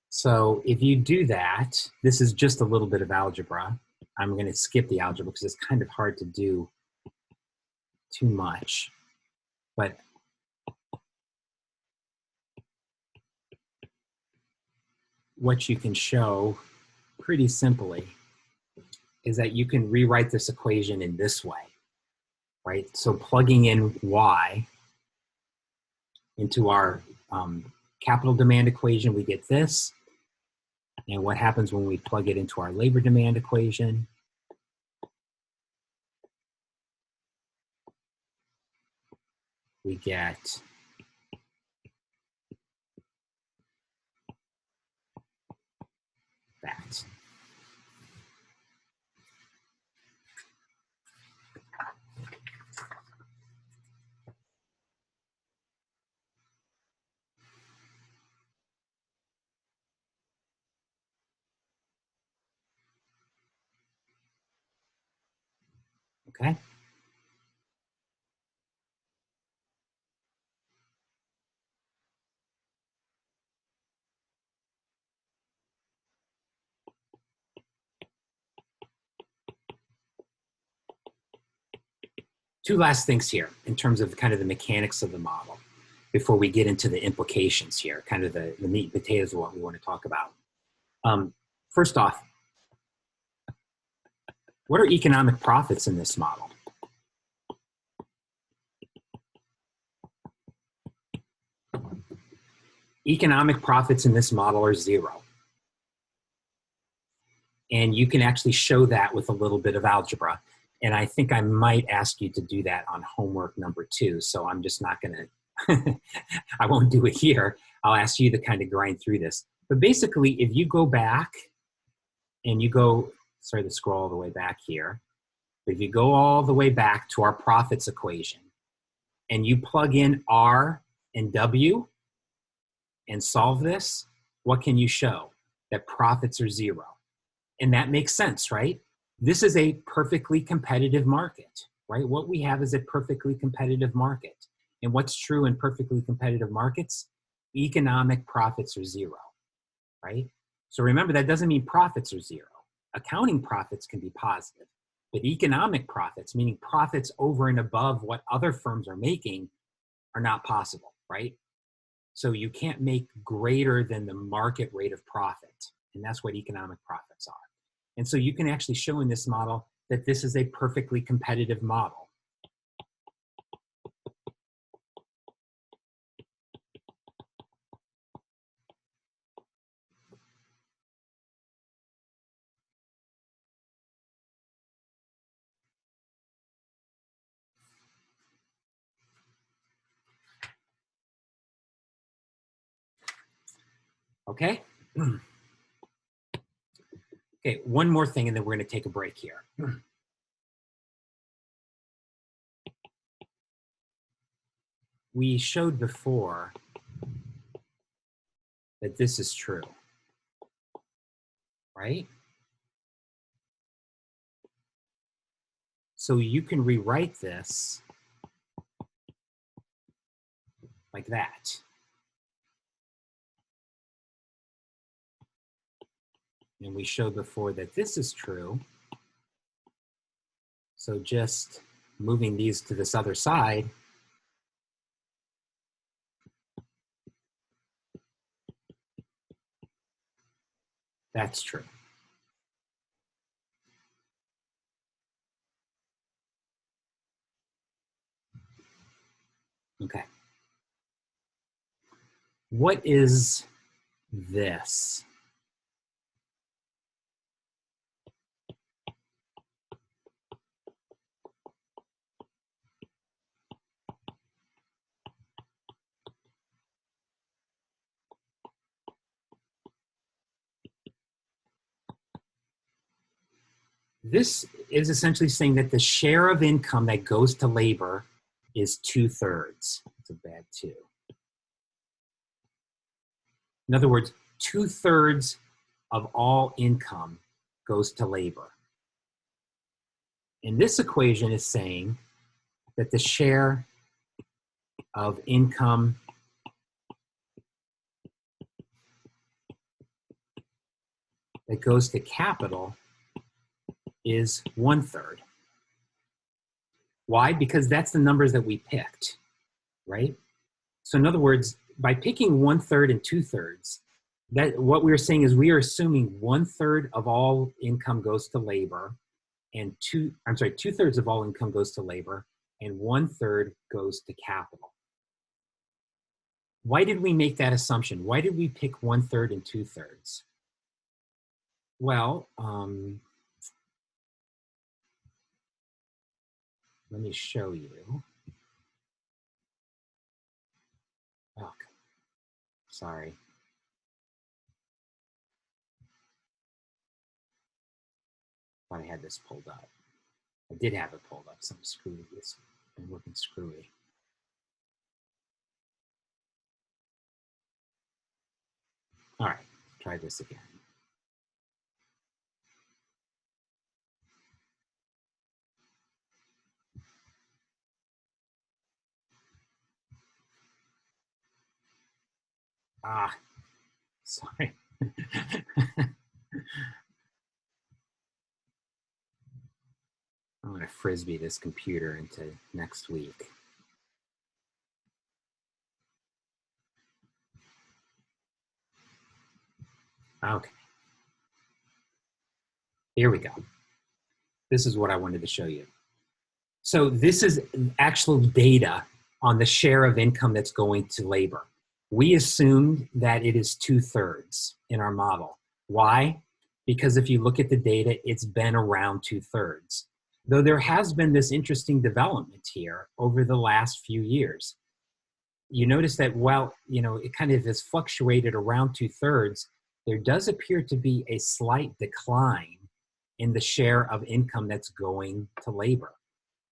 So if you do that, this is just a little bit of algebra. I'm going to skip the algebra because it's kind of hard to do too much. But what you can show pretty simply is that you can rewrite this equation in this way, right? So plugging in Y into our capital demand equation, we get this. And what happens when we plug it into our labor demand equation? We get that. Okay. Two last things here in terms of kind of the mechanics of the model before we get into the implications here, kind of the meat and potatoes of what we want to talk about. First off, what are economic profits in this model? Economic profits in this model are 0. And you can actually show that with a little bit of algebra. And I think I might ask you to do that on homework number 2. So I'm just not going to, I won't do it here. I'll ask you to kind of grind through this. But basically, if you go back and you go, sorry to scroll all the way back here. But if you go all the way back to our profits equation and you plug in R and W and solve this, what can you show? That profits are 0. And that makes sense, right? This is a perfectly competitive market, right? What we have is a perfectly competitive market. And what's true in perfectly competitive markets? Economic profits are 0, right? So remember, that doesn't mean profits are 0. Accounting profits can be positive, but economic profits, meaning profits over and above what other firms are making, are not possible, right? So you can't make greater than the market rate of profit. And that's what economic profits are. And so you can actually show in this model that this is a perfectly competitive model. Okay? Okay, one more thing and then we're going to take a break here. We showed before that this is true, right? So you can rewrite this like that. And we showed before that this is true. So just moving these to this other side, that's true. Okay. What is this? This is essentially saying that the share of income that goes to labor is 2/3. It's a bad 2. In other words, 2/3 of all income goes to labor. And this equation is saying that the share of income that goes to capital is 1/3. Why? Because that's the numbers that we picked, right? So in other words, by picking 1/3 and 2/3, that what we're saying is we are assuming 1/3 of all income goes to labor, and 2/3 of all income goes to labor, and 1/3 goes to capital. Why did we make that assumption? Why did we pick 1/3 and 2/3? Well, let me show you. Oh, sorry. Thought I had this pulled up. I did have it pulled up. Something screwy. It's been looking screwy. All right, try this again. Ah, sorry. I'm going to frisbee this computer into next week. Okay. Here we go. This is what I wanted to show you. So this is actual data on the share of income that's going to labor. We assumed that it is 2/3 in our model. Why? Because if you look at the data, it's been around 2/3. Though there has been this interesting development here over the last few years. You notice that while, it kind of has fluctuated around 2/3, there does appear to be a slight decline in the share of income that's going to labor,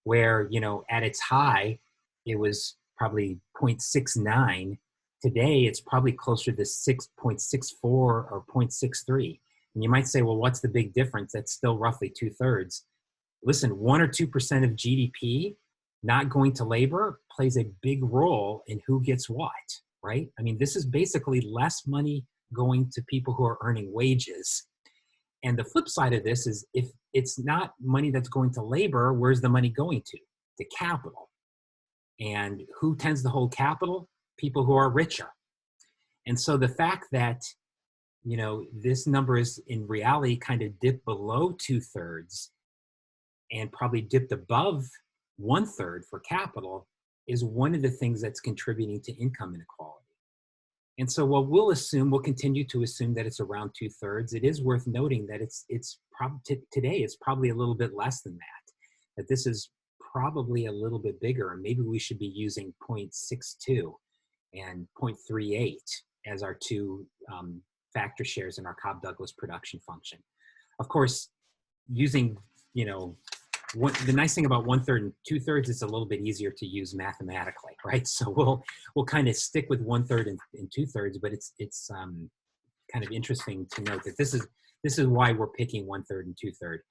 where, at its high, it was probably 0.69. Today, it's probably closer to 6.64 or 0.63. And you might say, well, what's the big difference? That's still roughly 2/3. Listen, 1 or 2% of GDP not going to labor plays a big role in who gets what, right? I mean, this is basically less money going to people who are earning wages. And the flip side of this is if it's not money that's going to labor, where's the money going to? To capital. And who tends to hold capital? People who are richer. And so the fact that, this number is in reality kind of dipped below 2/3 and probably dipped above 1/3 for capital is one of the things that's contributing to income inequality. And so what we'll continue to assume that it's around 2/3. It is worth noting that today it's probably a little bit less than that this is probably a little bit bigger, and maybe we should be using 0.62 and 0.38 as our two factor shares in our Cobb-Douglas production function. Of course, using, the nice thing about 1/3 and 2/3 is a little bit easier to use mathematically, right? So we'll kind of stick with 1/3 and 2/3, but it's kind of interesting to note that this is why we're picking 1/3 and 2/3,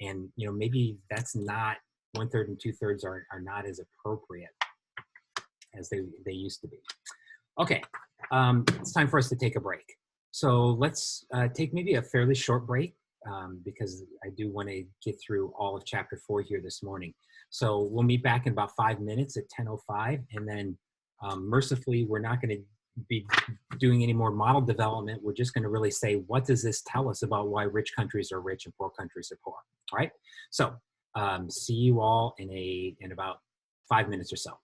and maybe that's not 1/3 and 2/3 are not as appropriate as they used to be. Okay, it's time for us to take a break. So let's take maybe a fairly short break. Because I do want to get through all of chapter 4 here this morning. So we'll meet back in about 5 minutes at 10:05. And then mercifully, we're not going to be doing any more model development. We're just going to really say, what does this tell us about why rich countries are rich and poor countries are poor? All right. So see you all in about 5 minutes or so.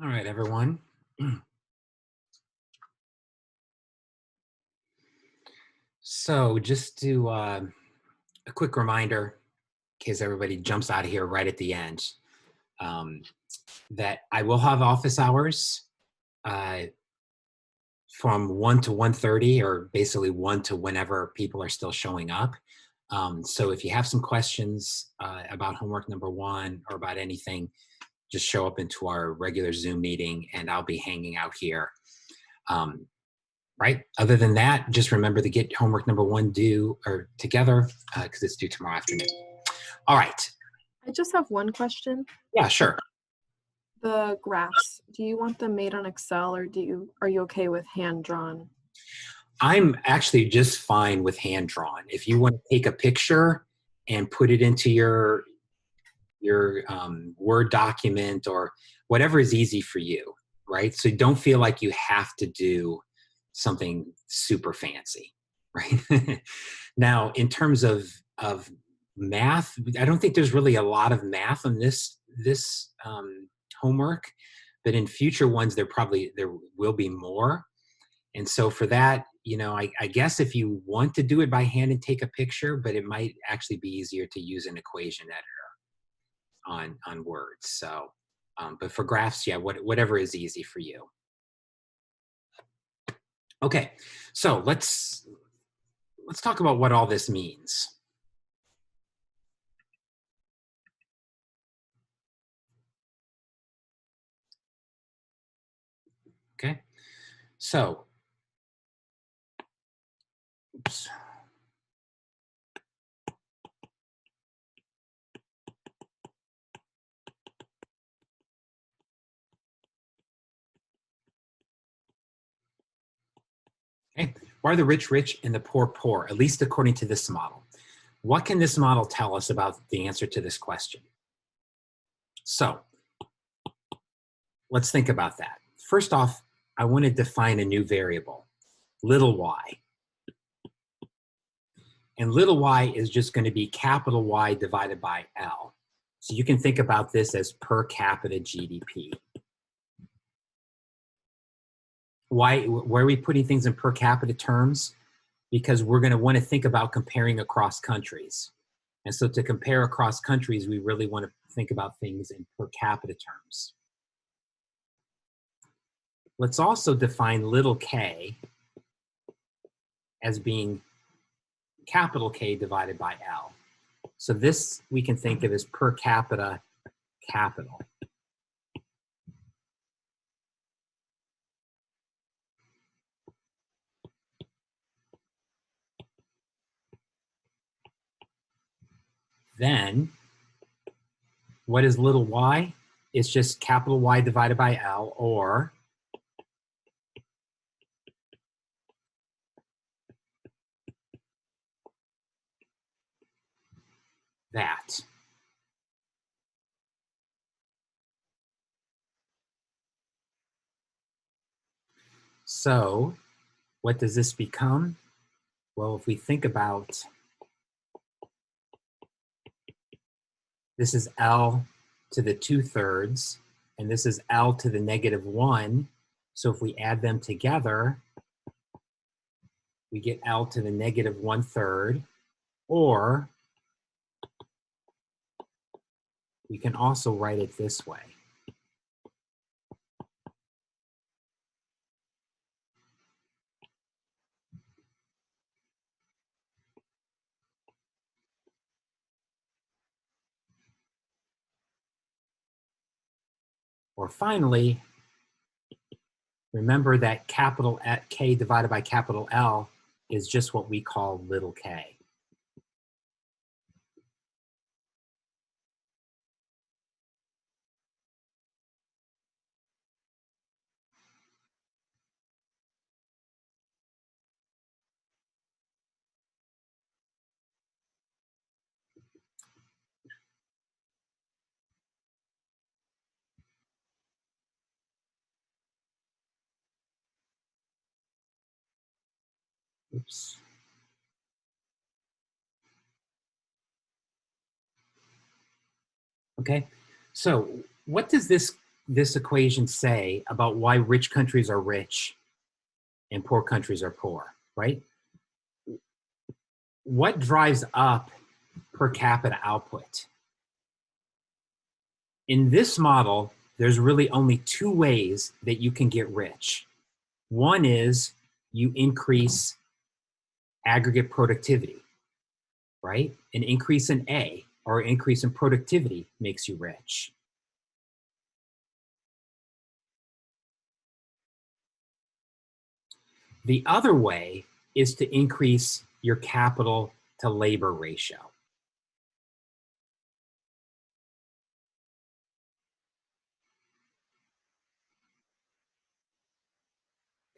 All right, everyone. So just to a quick reminder, in case everybody jumps out of here right at the end, um, that I will have office hours uh, from 1 to 1:30, or basically 1 to whenever people are still showing up. So if you have some questions about homework number 1 or about anything, just show up into our regular Zoom meeting and I'll be hanging out here. Right. Other than that, just remember to get homework number 1 due or together because it's due tomorrow afternoon. All right. I just have one question. Yeah, sure. The graphs, do you want them made on Excel or are you okay with hand drawn? I'm actually just fine with hand drawn. If you want to take a picture and put it into your Word document or whatever is easy for you, right? So don't feel like you have to do something super fancy, right? Now, in terms of math, I don't think there's really a lot of math on this homework, but in future ones, there will be more. And so for that, I guess if you want to do it by hand and take a picture, but it might actually be easier to use an equation editor on Word. So, but for graphs, yeah, whatever is easy for you. Okay, so let's talk about what all this means. Okay, so, oops. Okay, why are the rich rich and the poor poor, at least according to this model? What can this model tell us about the answer to this question? So let's think about that. First off, I want to define a new variable, little y. And little y is just going to be capital Y divided by L. So you can think about this as per capita GDP. Why are we putting things in per capita terms? Because we're going to want to think about comparing across countries. And so to compare across countries, we really want to think about things in per capita terms. Let's also define little k as being capital K divided by L. So this we can think of as per capita capital. Then, what is little y? It's just capital Y divided by L, or that. So, what does this become? Well, if we think about, this is L to the 2/3, and this is L to the -1. So if we add them together, we get L to the -1/3, or we can also write it this way. Or finally, remember that capital K divided by capital L is just what we call little k. Oops. Okay, so what does this this equation say about why rich countries are rich and poor countries are poor, right? What drives up per capita output? In this model, there's really only two ways that you can get rich. One is you increase aggregate productivity, right? An increase in A or an increase in productivity makes you rich. The other way is to increase your capital to labor ratio.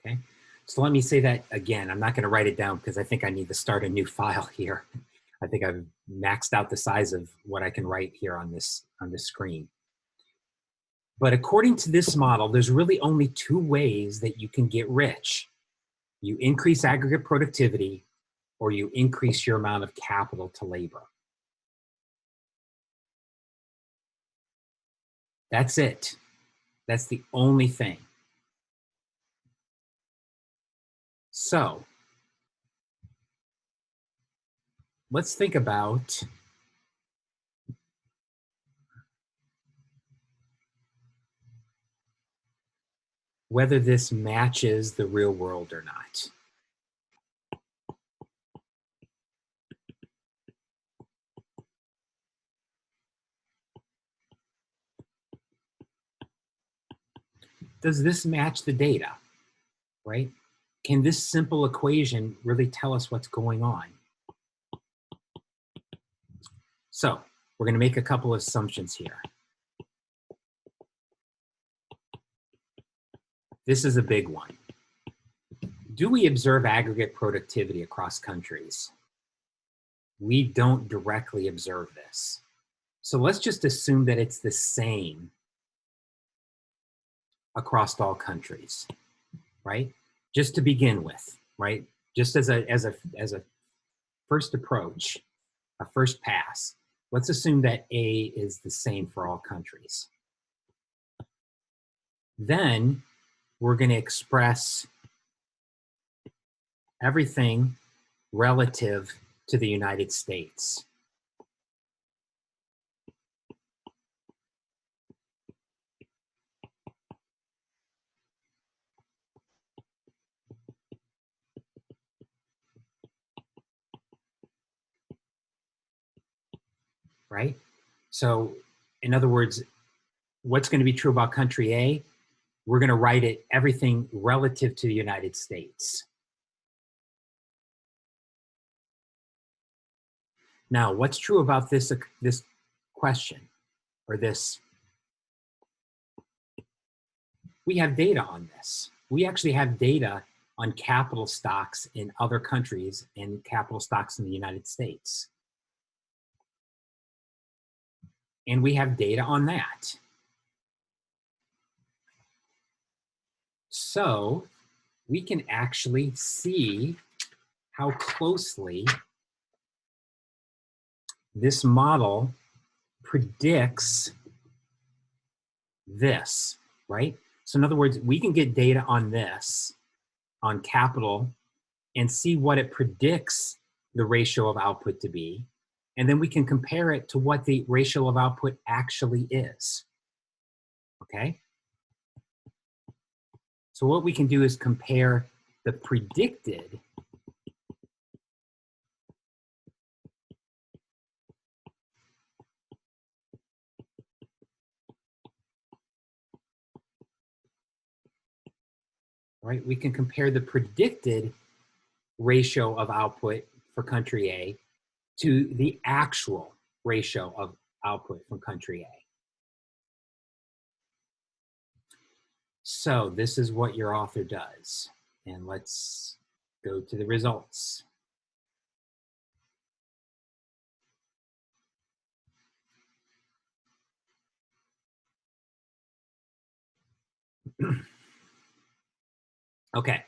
Okay, so let me say that again. I'm not going to write it down because I think I need to start a new file here. I think I've maxed out the size of what I can write here on this screen. But according to this model, there's really only two ways that you can get rich. You increase aggregate productivity or you increase your amount of capital to labor. That's it. That's the only thing. So let's think about whether this matches the real world or not. Does this match the data, right? Can this simple equation really tell us what's going on? So we're going to make a couple of assumptions here. This is a big one. Do we observe aggregate productivity across countries? We don't directly observe this. So let's just assume that it's the same across all countries, right? Just to begin with, right? Just as a first approach, a first pass, let's assume that A is the same for all countries. Then we're going to express everything relative to the United States. Right? So in other words, what's going to be true about country A? We're going to write it everything relative to the United States. Now, what's true about this question or this? We have data on this. We actually have data on capital stocks in other countries and capital stocks in the United States. And we have data on that. So we can actually see how closely this model predicts this, right? So in other words, we can get data on this, on capital, and see what it predicts the ratio of output to be. And then we can compare it to what the ratio of output actually is, okay? So what we can do is compare the predicted right? We can compare the predicted ratio of output for country A to the actual ratio of output from country A. So this is what your author does. And let's go to the results. Okay,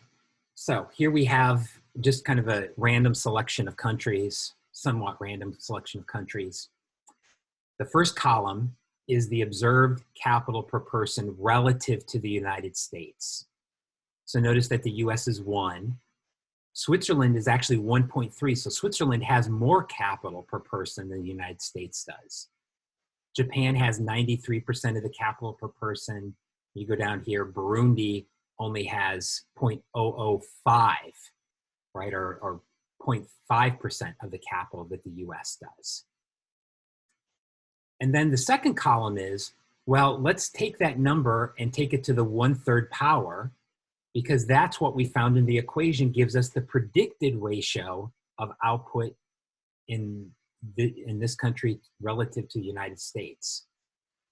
so here we have just kind of a random selection of countries, somewhat random selection of countries. The first column is the observed capital per person relative to the United States. So notice that the US is 1. Switzerland is actually 1.3. So Switzerland has more capital per person than the United States does. Japan has 93% of the capital per person. You go down here, Burundi only has 0.005, right, or 0.5% of the capital that the US does. And then the second column is, well, let's take that number and take it to the 1/3 power, because that's what we found in the equation gives us the predicted ratio of output in this country relative to the United States.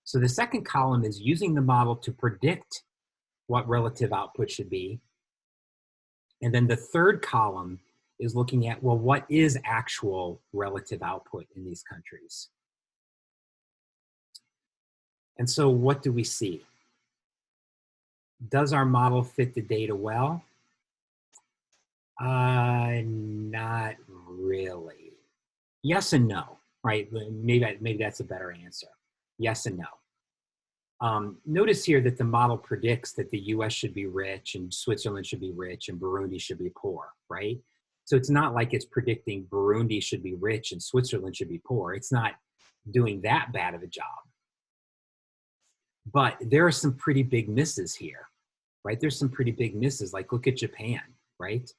So the second column is using the model to predict what relative output should be. And then the third column is looking at, well, what is actual relative output in these countries? And so what do we see? Does our model fit the data well? Not really. Yes and no, right? Maybe that's a better answer. Yes and no. Notice here that the model predicts that the US should be rich and Switzerland should be rich and Burundi should be poor, right? So it's not like it's predicting Burundi should be rich and Switzerland should be poor. It's not doing that bad of a job. But there are some pretty big misses here, right? There's some pretty big misses. Like look at Japan, right?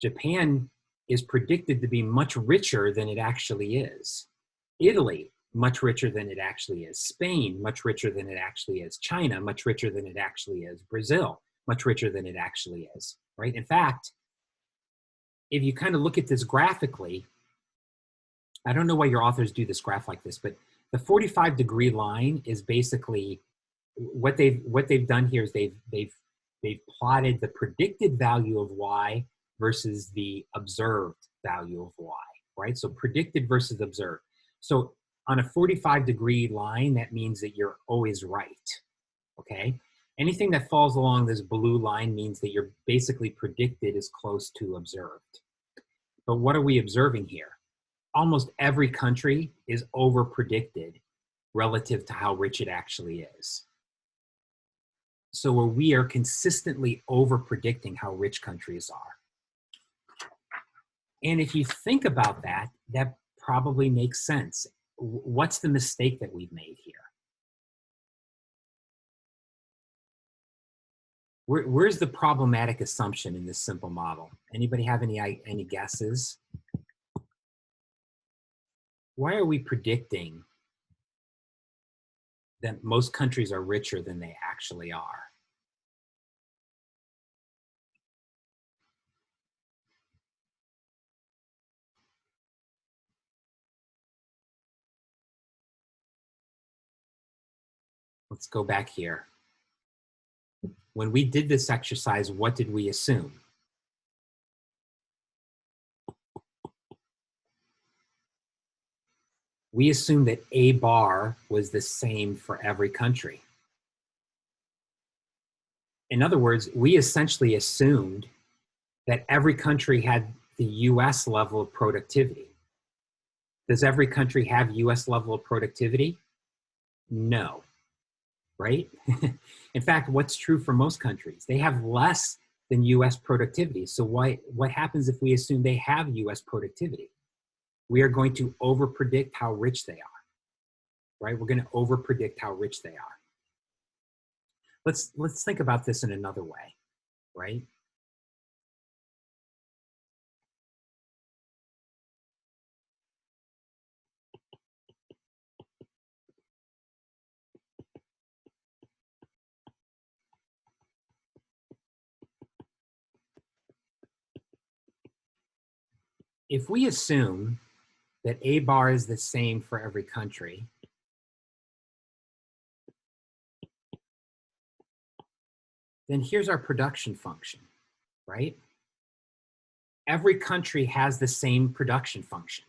Japan is predicted to be much richer than it actually is. Italy, much richer than it actually is. Spain, much richer than it actually is. China, much richer than it actually is. Brazil, much richer than it actually is, right? In fact, if you kind of look at this graphically, I don't know why your authors do this graph like this, but the 45-degree line is basically what they've done here is they've plotted the predicted value of y versus the observed value of y, right? So predicted versus observed. So on a 45-degree line, that means that you're always right, okay? Anything that falls along this blue line means that you're basically predicted is close to observed. But what are we observing here? Almost every country is over-predicted relative to how rich it actually is. So where we are consistently over-predicting how rich countries are. And if you think about that, that probably makes sense. What's the mistake that we've made here? Where's the problematic assumption in this simple model? Anybody have any guesses? Why are we predicting that most countries are richer than they actually are? Let's go back here. When we did this exercise, what did we assume? We assumed that A bar was the same for every country. In other words, we essentially assumed that every country had the US level of productivity. Does every country have US level of productivity? No, right? In fact, what's true for most countries? They have less than US productivity. So what happens if we assume they have US productivity? We are going to overpredict how rich they are, right? We're going to overpredict how rich they are. Let's think about this in another way, right? If we assume that A bar is the same for every country, then here's our production function, right? Every country has the same production function.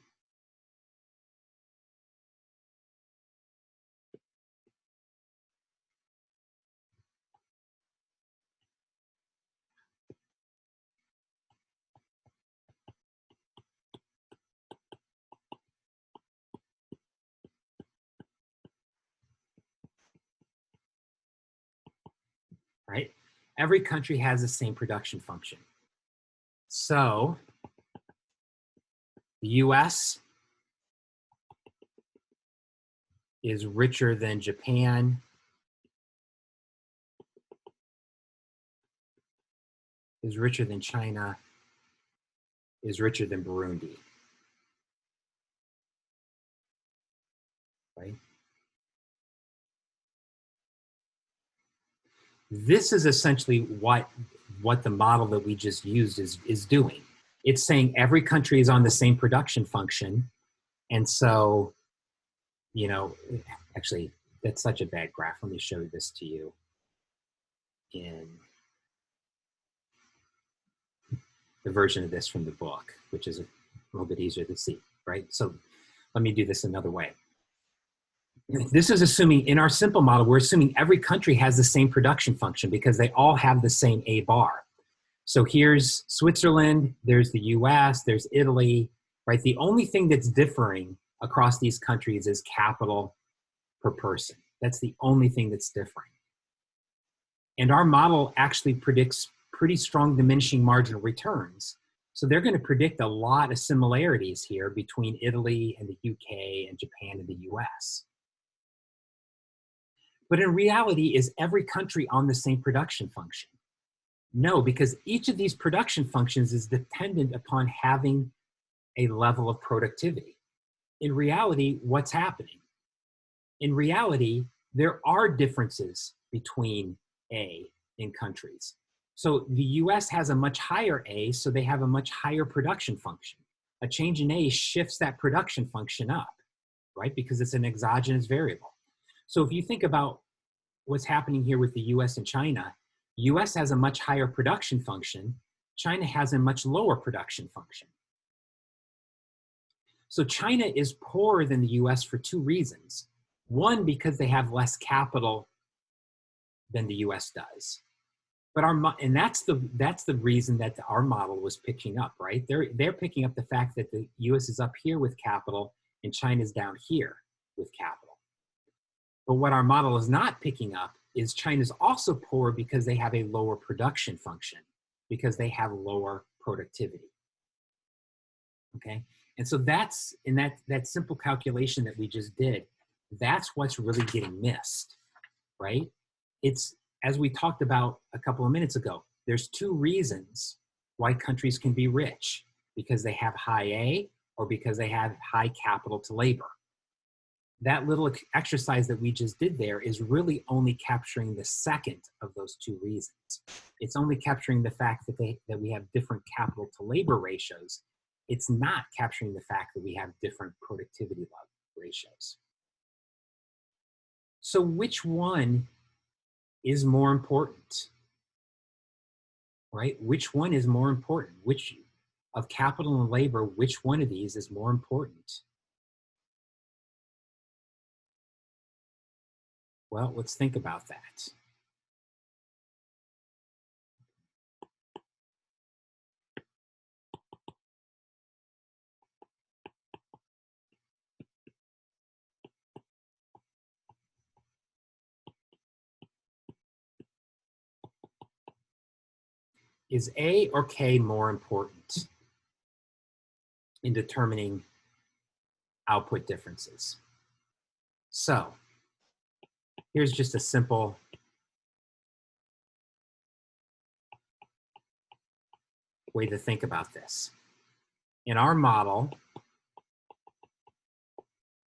right? Every country has the same production function. So the US is richer than Japan, is richer than China, is richer than Burundi, right? This is essentially what the model that we just used is doing. It's saying every country is on the same production function. And so, you know, actually, that's such a bad graph. Let me show this to you in the version of this from the book, which is a little bit easier to see, right? So let me do this another way. This is assuming, in our simple model, we're assuming every country has the same production function because they all have the same A bar. So here's Switzerland, there's the US, there's Italy, right? The only thing that's differing across these countries is capital per person. That's the only thing that's differing. And our model actually predicts pretty strong diminishing marginal returns. So they're going to predict a lot of similarities here between Italy and the UK and Japan and the US. But in reality, is every country on the same production function? No, because each of these production functions is dependent upon having a level of productivity. In reality, what's happening? In reality, there are differences between A in countries. So the US has a much higher A, so they have a much higher production function. A change in A shifts that production function up, right? Because it's an exogenous variable. So if you think about what's happening here with the US and China, US has a much higher production function, China has a much lower production function. So China is poorer than the US for two reasons. One, because they have less capital than the US does. But and that's the reason that our model was picking up, right? They're picking up the fact that the US is up here with capital and China's down here with capital. But what our model is not picking up is China's also poor because they have a lower production function, because they have lower productivity. Okay? And so that's, in that simple calculation that we just did, that's what's really getting missed, right? It's, as we talked about a couple of minutes ago, there's two reasons why countries can be rich, because they have high A or because they have high capital to labor. That little exercise that we just did there is really only capturing the second of those two reasons. It's only capturing the fact that we have different capital to labor ratios. It's not capturing the fact that we have different productivity ratios. So which one is more important, right? Which one is more important? Which of capital and labor, which one of these is more important? Well, let's think about that. Is A or K more important in determining output differences? So here's just a simple way to think about this. In our model,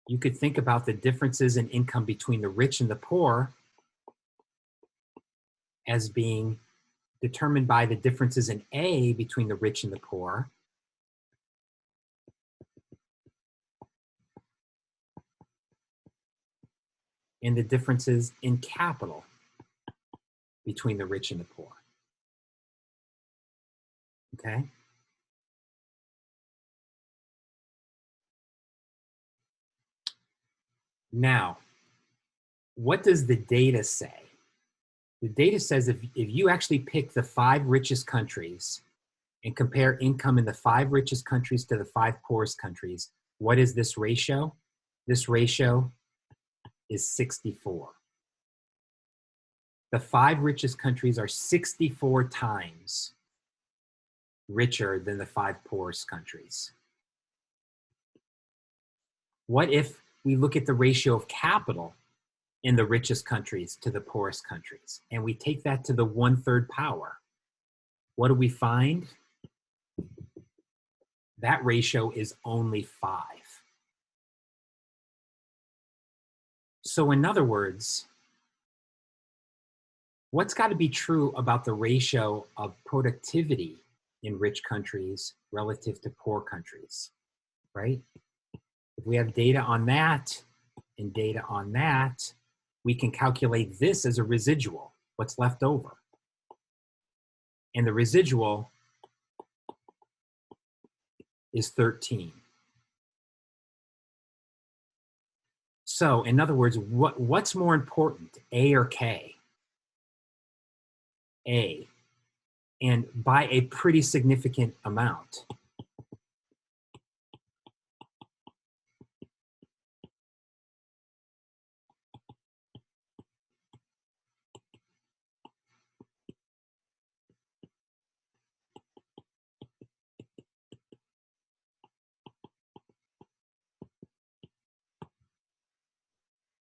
you could think about the differences in income between the rich and the poor as being determined by the differences in A between the rich and the poor, and the differences in capital between the rich and the poor. Okay? Now, what does the data say? The data says if you actually pick the 5 richest countries and compare income in the 5 richest countries to the 5 poorest countries, what is this ratio? This ratio is 64. the 5 richest countries are 64 times richer than the 5 poorest countries. What if we look at the ratio of capital in the richest countries to the poorest countries, and we take that to the 1/3 power? What do we find? That ratio is only 5. So in other words, what's got to be true about the ratio of productivity in rich countries relative to poor countries, right? If we have data on that and data on that, we can calculate this as a residual, what's left over. And the residual is 13. So in other words, what's more important, A or K? A, and by a pretty significant amount.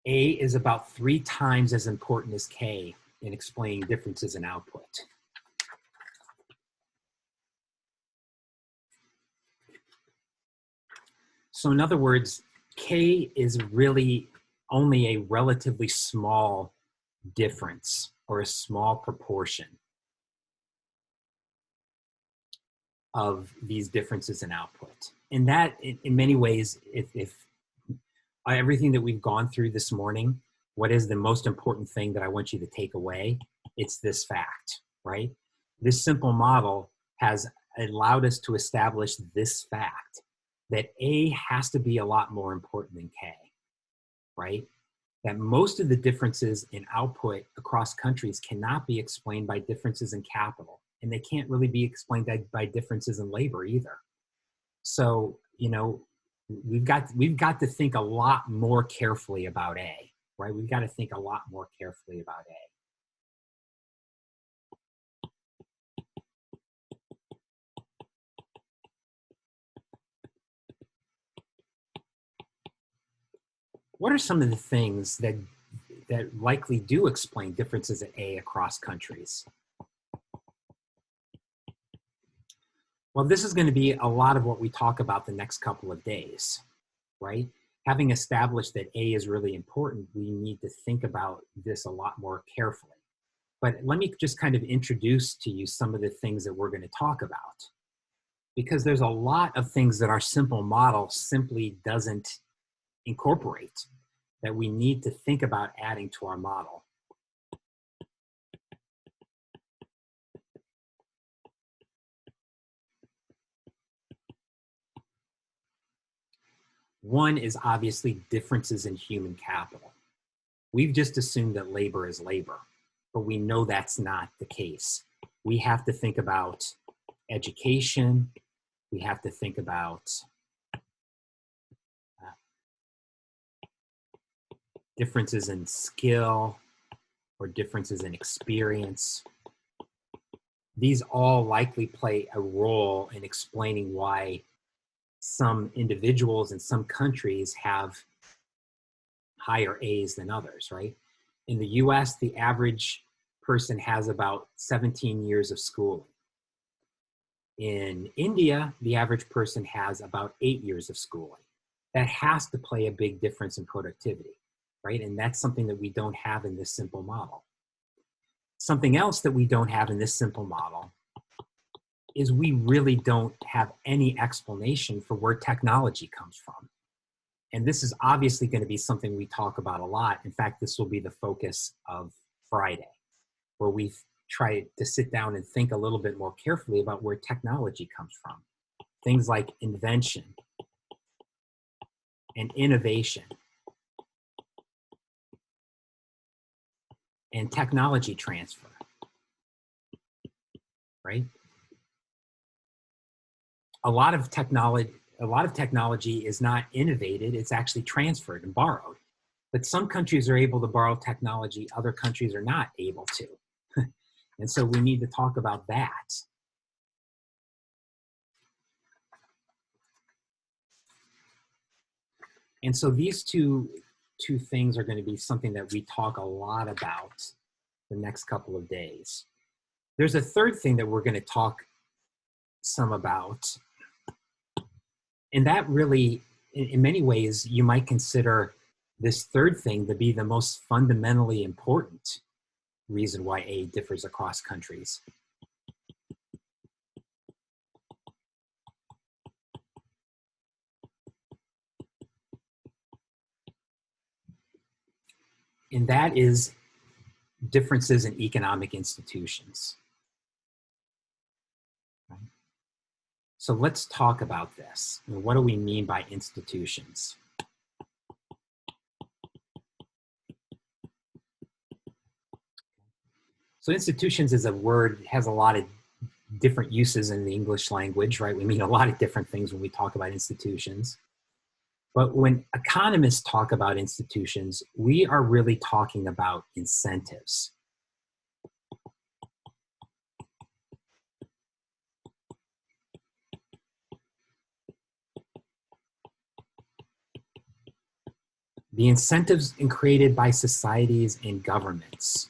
A is about 3 times as important as K in explaining differences in output. So in other words, K is really only a relatively small difference or a small proportion of these differences in output. And that, in many ways, if everything that we've gone through this morning, what is the most important thing that I want you to take away? It's this fact, right? This simple model has allowed us to establish this fact that A has to be a lot more important than K, right? That most of the differences in output across countries cannot be explained by differences in capital, and they can't really be explained by differences in labor either. So, you know, we've got to think a lot more carefully about A, right? We've got to think a lot more carefully about A. What are some of the things that likely do explain differences at A across countries? Well, this is going to be a lot of what we talk about the next couple of days, right? Having established that A is really important, we need to think about this a lot more carefully. But let me just kind of introduce to you some of the things that we're going to talk about, because there's a lot of things that our simple model simply doesn't incorporate that we need to think about adding to our model. One is obviously differences in human capital. We've just assumed that labor is labor, but we know that's not the case. We have to think about education. We have to think about differences in skill or differences in experience. These all likely play a role in explaining why some individuals in some countries have higher A's than others, right? In the US, the average person has about 17 years of schooling. In India, the average person has about 8 years of schooling. That has to play a big difference in productivity, right? And that's something that we don't have in this simple model. Something else that we don't have in this simple model is we really don't have any explanation for where technology comes from. And this is obviously going to be something we talk about a lot. In fact, this will be the focus of Friday, where we try to sit down and think a little bit more carefully about where technology comes from. Things like invention and innovation and technology transfer, right? A lot of technology is not innovated, it's actually transferred and borrowed. But some countries are able to borrow technology, other countries are not able to. And so we need to talk about that. And so these two things are going to be something that we talk a lot about the next couple of days. There's a third thing that we're going to talk some about. And that really, in many ways, you might consider this third thing to be the most fundamentally important reason why aid differs across countries. And that is differences in economic institutions. So let's talk about this. What do we mean by institutions? So institutions is a word, has a lot of different uses in the English language, right? We mean a lot of different things when we talk about institutions. But when economists talk about institutions, we are really talking about incentives. The incentives created by societies and governments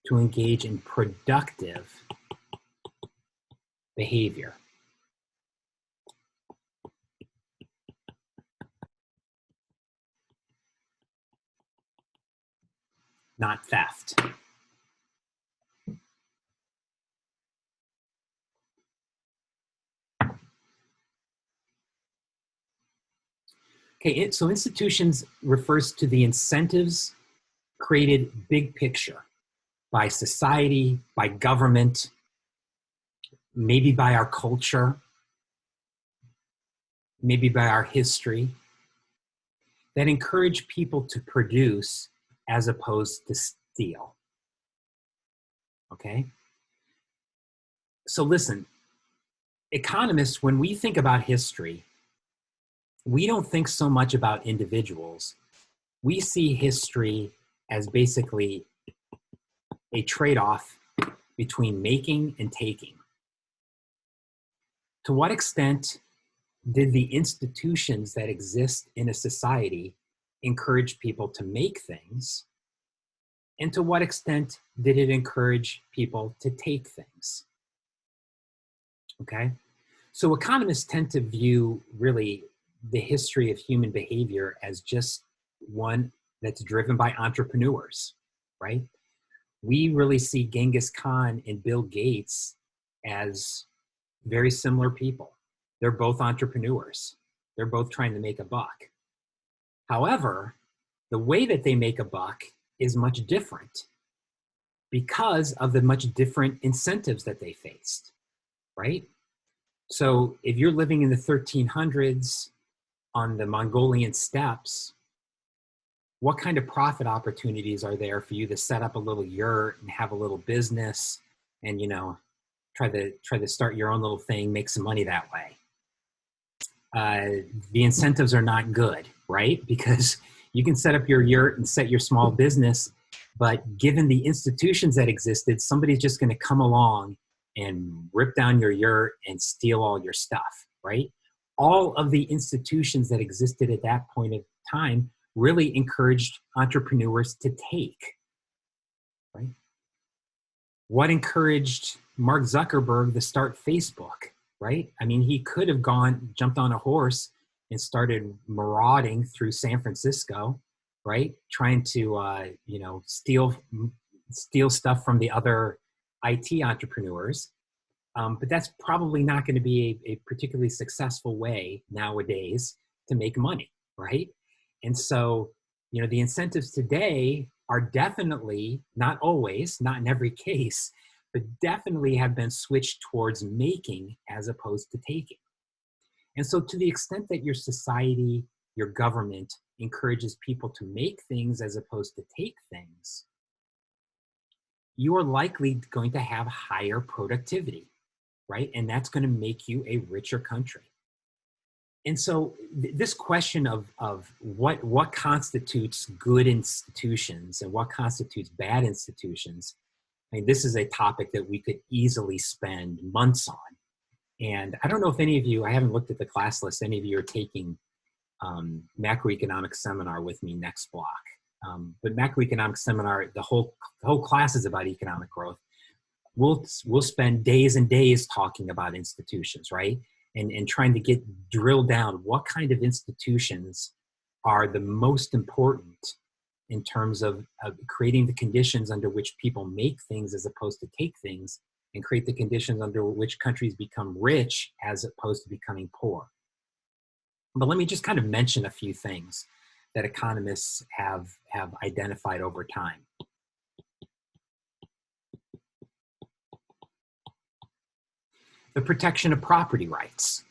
to engage in productive behavior. Not theft. Okay, so institutions refers to the incentives created big picture by society, by government, maybe by our culture, maybe by our history, that encourage people to produce as opposed to steal. Okay? So listen, economists, when we think about history, we don't think so much about individuals. We see history as basically a trade-off between making and taking. To what extent did the institutions that exist in a society encourage people to make things? And to what extent did it encourage people to take things? Okay? So economists tend to view really the history of human behavior as just one that's driven by entrepreneurs, right? We really see Genghis Khan and Bill Gates as very similar people. They're both entrepreneurs. They're both trying to make a buck. However, the way that they make a buck is much different because of the much different incentives that they faced, right? So if you're living in the 1300s on the Mongolian steppes, what kind of profit opportunities are there for you to set up a little yurt and have a little business and, try to start your own little thing, make some money that way? The incentives are not good, right? Because you can set up your yurt and set your small business, but given the institutions that existed, somebody's just going to come along and rip down your yurt and steal all your stuff, right? All of the institutions that existed at that point of time really encouraged entrepreneurs to take, right? What encouraged Mark Zuckerberg to start Facebook, right? I mean, he could have jumped on a horse and started marauding through San Francisco, right? Trying to, steal stuff from the other IT entrepreneurs. But that's probably not going to be a particularly successful way nowadays to make money, right? And so, the incentives today are definitely, not always, not in every case, but definitely have been switched towards making as opposed to taking. And so to the extent that your society, your government encourages people to make things as opposed to take things, you are likely going to have higher productivity, right? And that's going to make you a richer country. And so this question of what constitutes good institutions and what constitutes bad institutions, I mean, this is a topic that we could easily spend months on. And I don't know if any of you, I haven't looked at the class list, any of you are taking macroeconomics seminar with me next block. But macroeconomics seminar, the whole class is about economic growth. We'll spend days and days talking about institutions, right? And trying to drill down what kind of institutions are the most important in terms of creating the conditions under which people make things as opposed to take things, and create the conditions under which countries become rich as opposed to becoming poor. But let me just kind of mention a few things that economists have identified over time. The protection of property rights.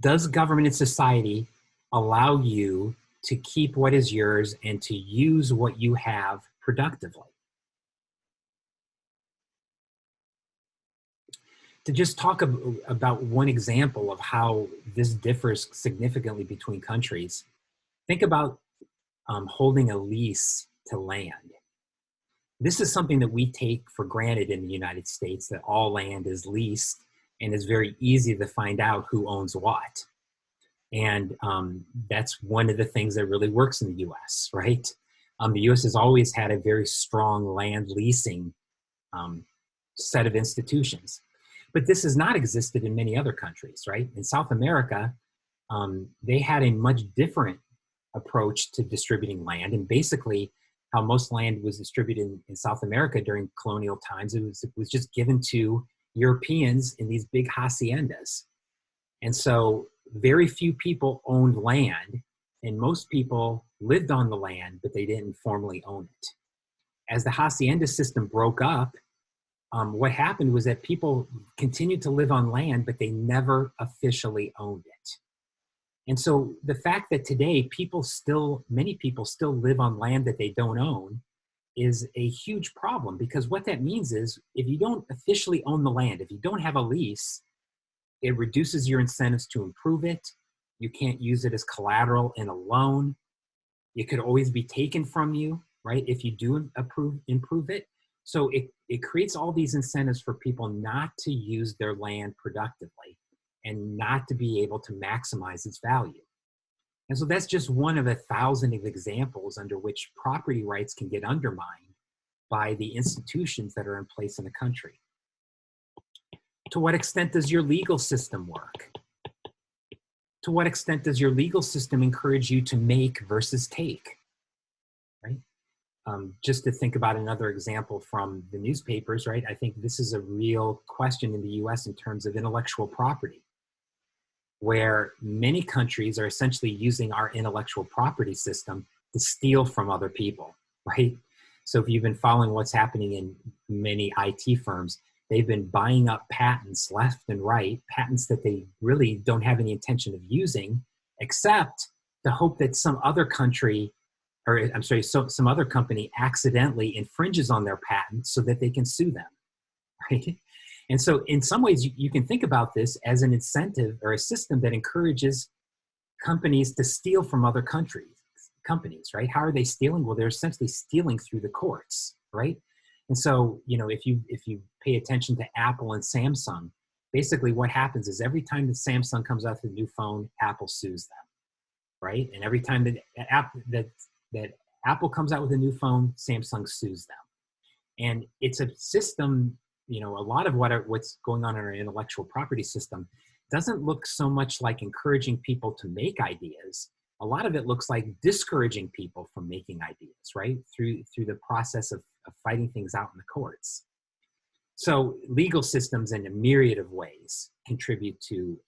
Does government and society allow you to keep what is yours and to use what you have productively? To just talk about one example of how this differs significantly between countries, think about holding a lease to land. This is something that we take for granted in the United States, that all land is leased and it's very easy to find out who owns what. And that's one of the things that really works in the US, right? The US has always had a very strong land leasing set of institutions. But this has not existed in many other countries, right? In South America, they had a much different approach to distributing land. And basically, how most land was distributed in South America during colonial times, it was just given to Europeans in these big haciendas. And so very few people owned land, and most people lived on the land, but they didn't formally own it. As the hacienda system broke up, what happened was that people continued to live on land, but they never officially owned it. And so the fact that today many people still live on land that they don't own is a huge problem, because what that means is if you don't officially own the land, if you don't have a lease, it reduces your incentives to improve it. You can't use it as collateral in a loan. It could always be taken from you, right, if you do improve it. So it creates all these incentives for people not to use their land productively and not to be able to maximize its value. And so that's just one of 1,000 examples under which property rights can get undermined by the institutions that are in place in the country. To what extent does your legal system work? To what extent does your legal system encourage you to make versus take, right? Just to think about another example from the newspapers, right? I think this is a real question in the US in terms of intellectual property, where many countries are essentially using our intellectual property system to steal from other people, right? So if you've been following what's happening in many IT firms, they've been buying up patents left and right, patents that they really don't have any intention of using, except to hope that some other country, some other company accidentally infringes on their patent so that they can sue them, right? And so in some ways, you can think about this as an incentive or a system that encourages companies to steal from other companies, right? How are they stealing? Well, they're essentially stealing through the courts, right? And so, if you pay attention to Apple and Samsung, basically what happens is every time that Samsung comes out with a new phone, Apple sues them, right? And every time that Apple comes out with a new phone, Samsung sues them. And it's a system, a lot of what's going on in our intellectual property system doesn't look so much like encouraging people to make ideas. A lot of it looks like discouraging people from making ideas, right? Through the process of fighting things out in the courts. So legal systems in a myriad of ways contribute to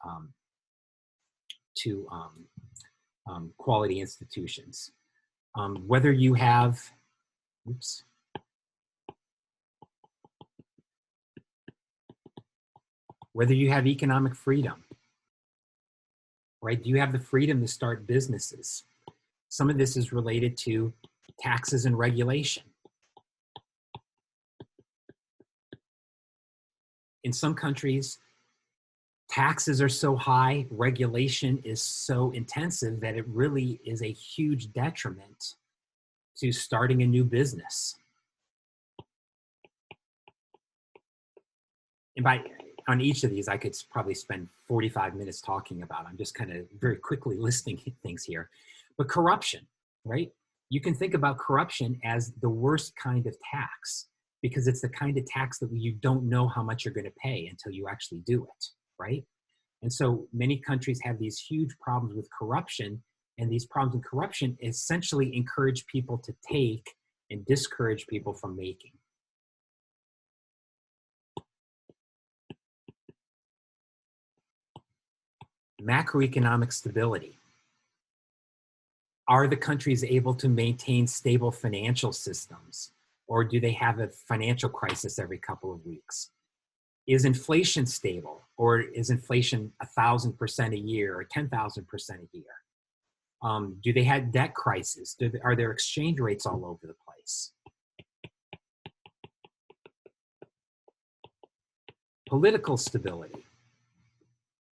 quality institutions. Whether you have, whether you have economic freedom, right? Do you have the freedom to start businesses? Some of this is related to taxes and regulation. In some countries, Taxes are so high, regulation is so intensive that it really is a huge detriment to starting a new business. And on each of these, I could probably spend 45 minutes talking about. I'm just kind of very quickly listing things here. But corruption, right? You can think about corruption as the worst kind of tax, because it's the kind of tax that you don't know how much you're going to pay until you actually do it, right? And so many countries have these huge problems with corruption, and these problems with corruption essentially encourage people to take and discourage people from making. Macroeconomic stability. Are the countries able to maintain stable financial systems, or do they have a financial crisis every couple of weeks? Is inflation stable, or is inflation 1,000% a year or 10,000% a year? Do they have debt crisis? Are their exchange rates all over the place? Political stability,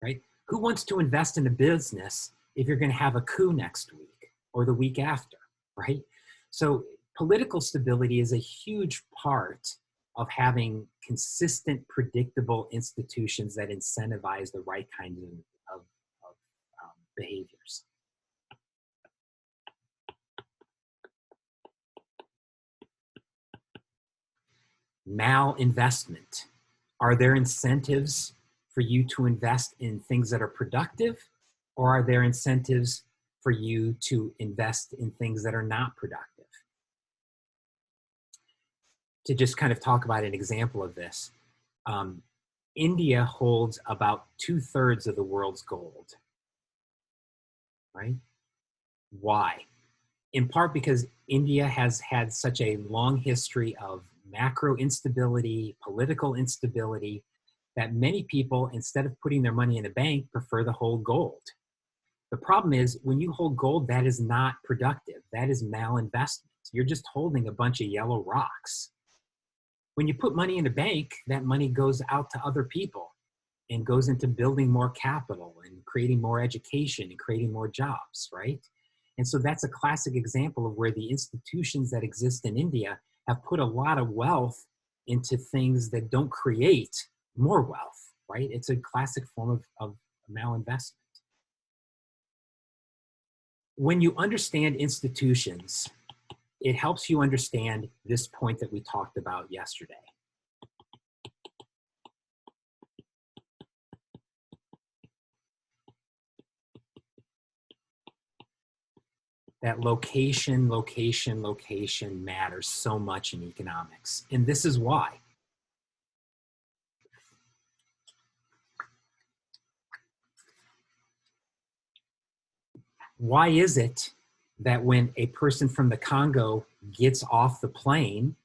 right? Who wants to invest in a business if you're going to have a coup next week or the week after, right? So political stability is a huge part of having consistent, predictable institutions that incentivize the right kinds of behaviors. Malinvestment. Are there incentives for you to invest in things that are productive, or are there incentives for you to invest in things that are not productive? To just kind of talk about an example of this, India holds about 2/3 of the world's gold, right? Why? In part because India has had such a long history of macro instability, political instability, that many people, instead of putting their money in a bank, prefer to hold gold. The problem is, when you hold gold, that is not productive. That is malinvestment. You're just holding a bunch of yellow rocks. When you put money in a bank, that money goes out to other people and goes into building more capital and creating more education and creating more jobs, right? And so that's a classic example of where the institutions that exist in India have put a lot of wealth into things that don't create more wealth, right? It's a classic form of malinvestment. When you understand institutions, it helps you understand this point that we talked about yesterday. That location matters so much in economics. And this is why. Why is it that when a person from the Congo gets off the plane,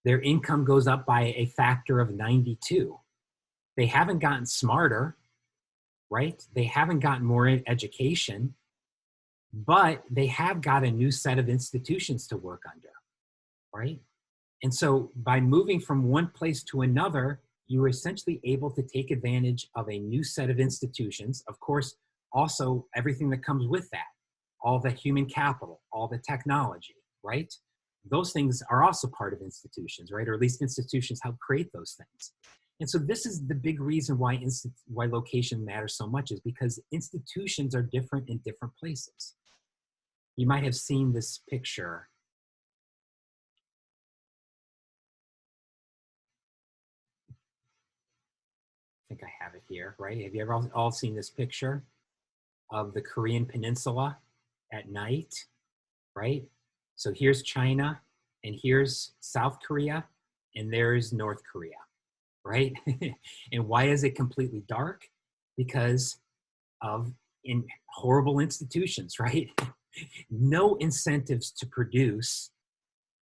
their income goes up by a factor of 92? They haven't gotten smarter, right? They haven't gotten more education, but they have got a new set of institutions to work under, right? And so by moving from one place to another, you were essentially able to take advantage of a new set of institutions. Of course, also everything that comes with that, all the human capital, all the technology, right? Those things are also part of institutions, right? Or at least institutions help create those things. And so this is the big reason why location matters so much, is because institutions are different in different places. You might have seen this picture. I think I have it here, right? Have you ever all seen this picture of the Korean Peninsula at night, right? So here's China, and here's South Korea, and there's North Korea, right? And why is it completely dark? Because of horrible institutions, right? No incentives to produce,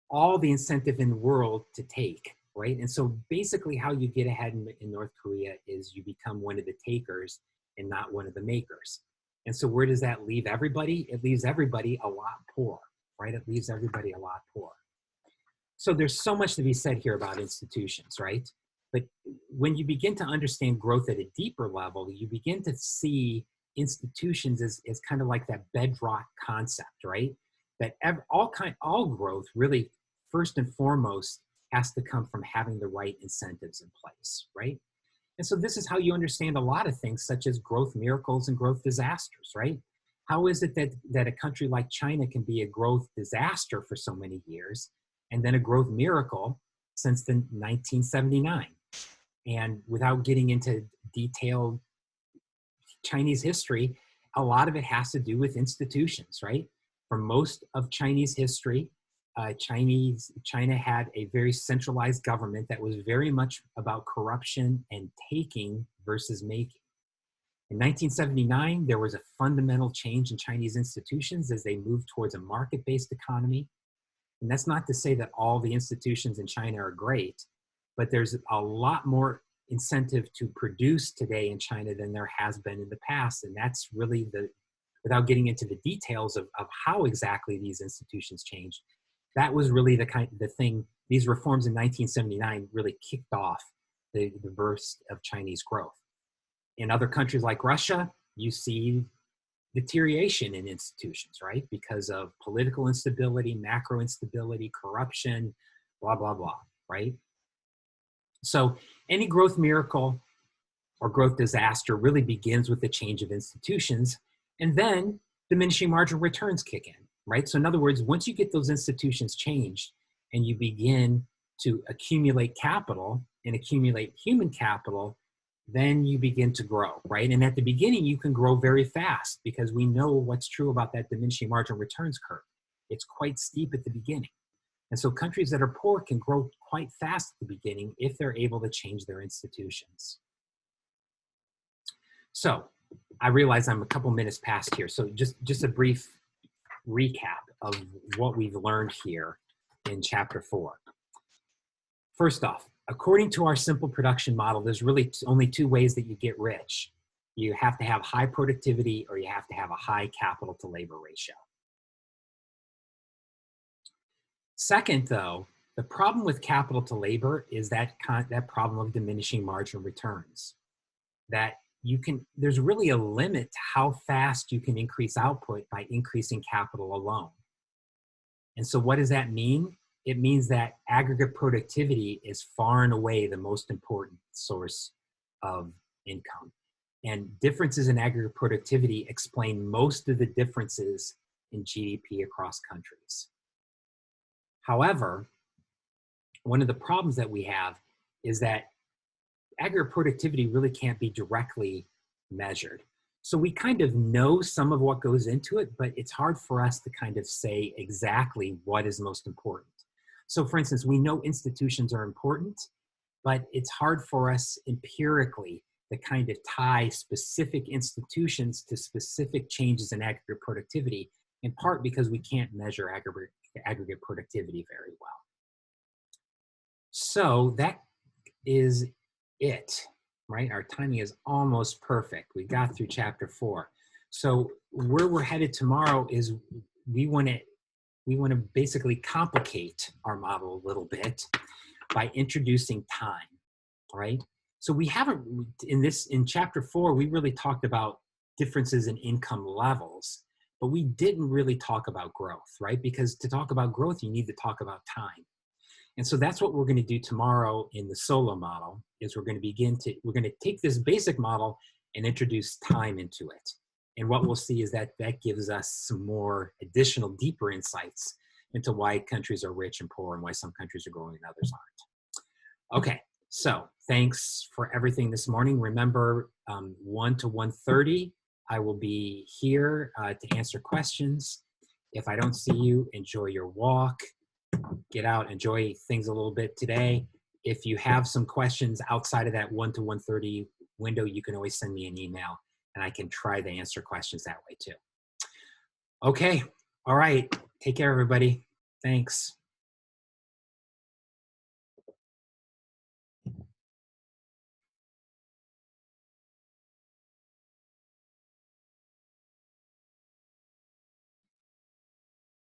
all the incentive in the world to take, right? And so basically how you get ahead in North Korea is you become one of the takers and not one of the makers. And so where does that leave everybody? It leaves everybody a lot poor, right? It leaves everybody a lot poor. So there's so much to be said here about institutions, right? But when you begin to understand growth at a deeper level, you begin to see institutions as kind of like that bedrock concept, right? That all growth really, first and foremost, has to come from having the right incentives in place, right? And so this is how you understand a lot of things, such as growth miracles and growth disasters, right? How is it that a country like China can be a growth disaster for so many years and then a growth miracle since the 1979? And without getting into detailed Chinese history, a lot of it has to do with institutions, right? For most of Chinese history, China had a very centralized government that was very much about corruption and taking versus making. In 1979, there was a fundamental change in Chinese institutions as they moved towards a market-based economy. And that's not to say that all the institutions in China are great, but there's a lot more incentive to produce today in China than there has been in the past. And that's really without getting into the details of how exactly these institutions changed, that was really the thing, these reforms in 1979 really kicked off the burst of Chinese growth. In other countries like Russia, you see deterioration in institutions, right? Because of political instability, macro instability, corruption, blah, blah, blah, right? So any growth miracle or growth disaster really begins with the change of institutions, and then diminishing marginal returns kick in, right? So in other words, once you get those institutions changed and you begin to accumulate capital and accumulate human capital, then you begin to grow, right? And at the beginning, you can grow very fast because we know what's true about that diminishing marginal returns curve. It's quite steep at the beginning. And so countries that are poor can grow quite fast at the beginning if they're able to change their institutions. So I realize I'm a couple minutes past here. So just a brief recap of what we've learned here in chapter 4. First off, according to our simple production model, there's really only two ways that you get rich. You have to have high productivity or you have to have a high capital to labor ratio. Second, though, the problem with capital to labor is that problem of diminishing marginal returns. That there's really a limit to how fast you can increase output by increasing capital alone. And so what does that mean? It means that aggregate productivity is far and away the most important source of income. And differences in aggregate productivity explain most of the differences in GDP across countries. However, one of the problems that we have is that aggregate productivity really can't be directly measured. So we kind of know some of what goes into it, but it's hard for us to kind of say exactly what is most important. So for instance, we know institutions are important, but it's hard for us empirically to kind of tie specific institutions to specific changes in aggregate productivity, in part because we can't measure aggregate productivity very well. So that is it, right? Our timing is almost perfect. We got through chapter 4. So where we're headed tomorrow is we want to basically complicate our model a little bit by introducing time, right? So we haven't, in chapter 4, we really talked about differences in income levels, but we didn't really talk about growth, right? Because to talk about growth, you need to talk about time. And so that's what we're going to do tomorrow in the solo model, is we're going to take this basic model and introduce time into it. And what we'll see is that gives us some more additional deeper insights into why countries are rich and poor and why some countries are growing and others aren't. Okay, so thanks for everything this morning. Remember, 1 to 1:30, I will be here to answer questions. If I don't see you, enjoy your walk. Get out, enjoy things a little bit today. If you have some questions outside of that 1 to 1:30 window, you can always send me an email and I can try to answer questions that way too. Okay, all right. Take care, everybody. Thanks.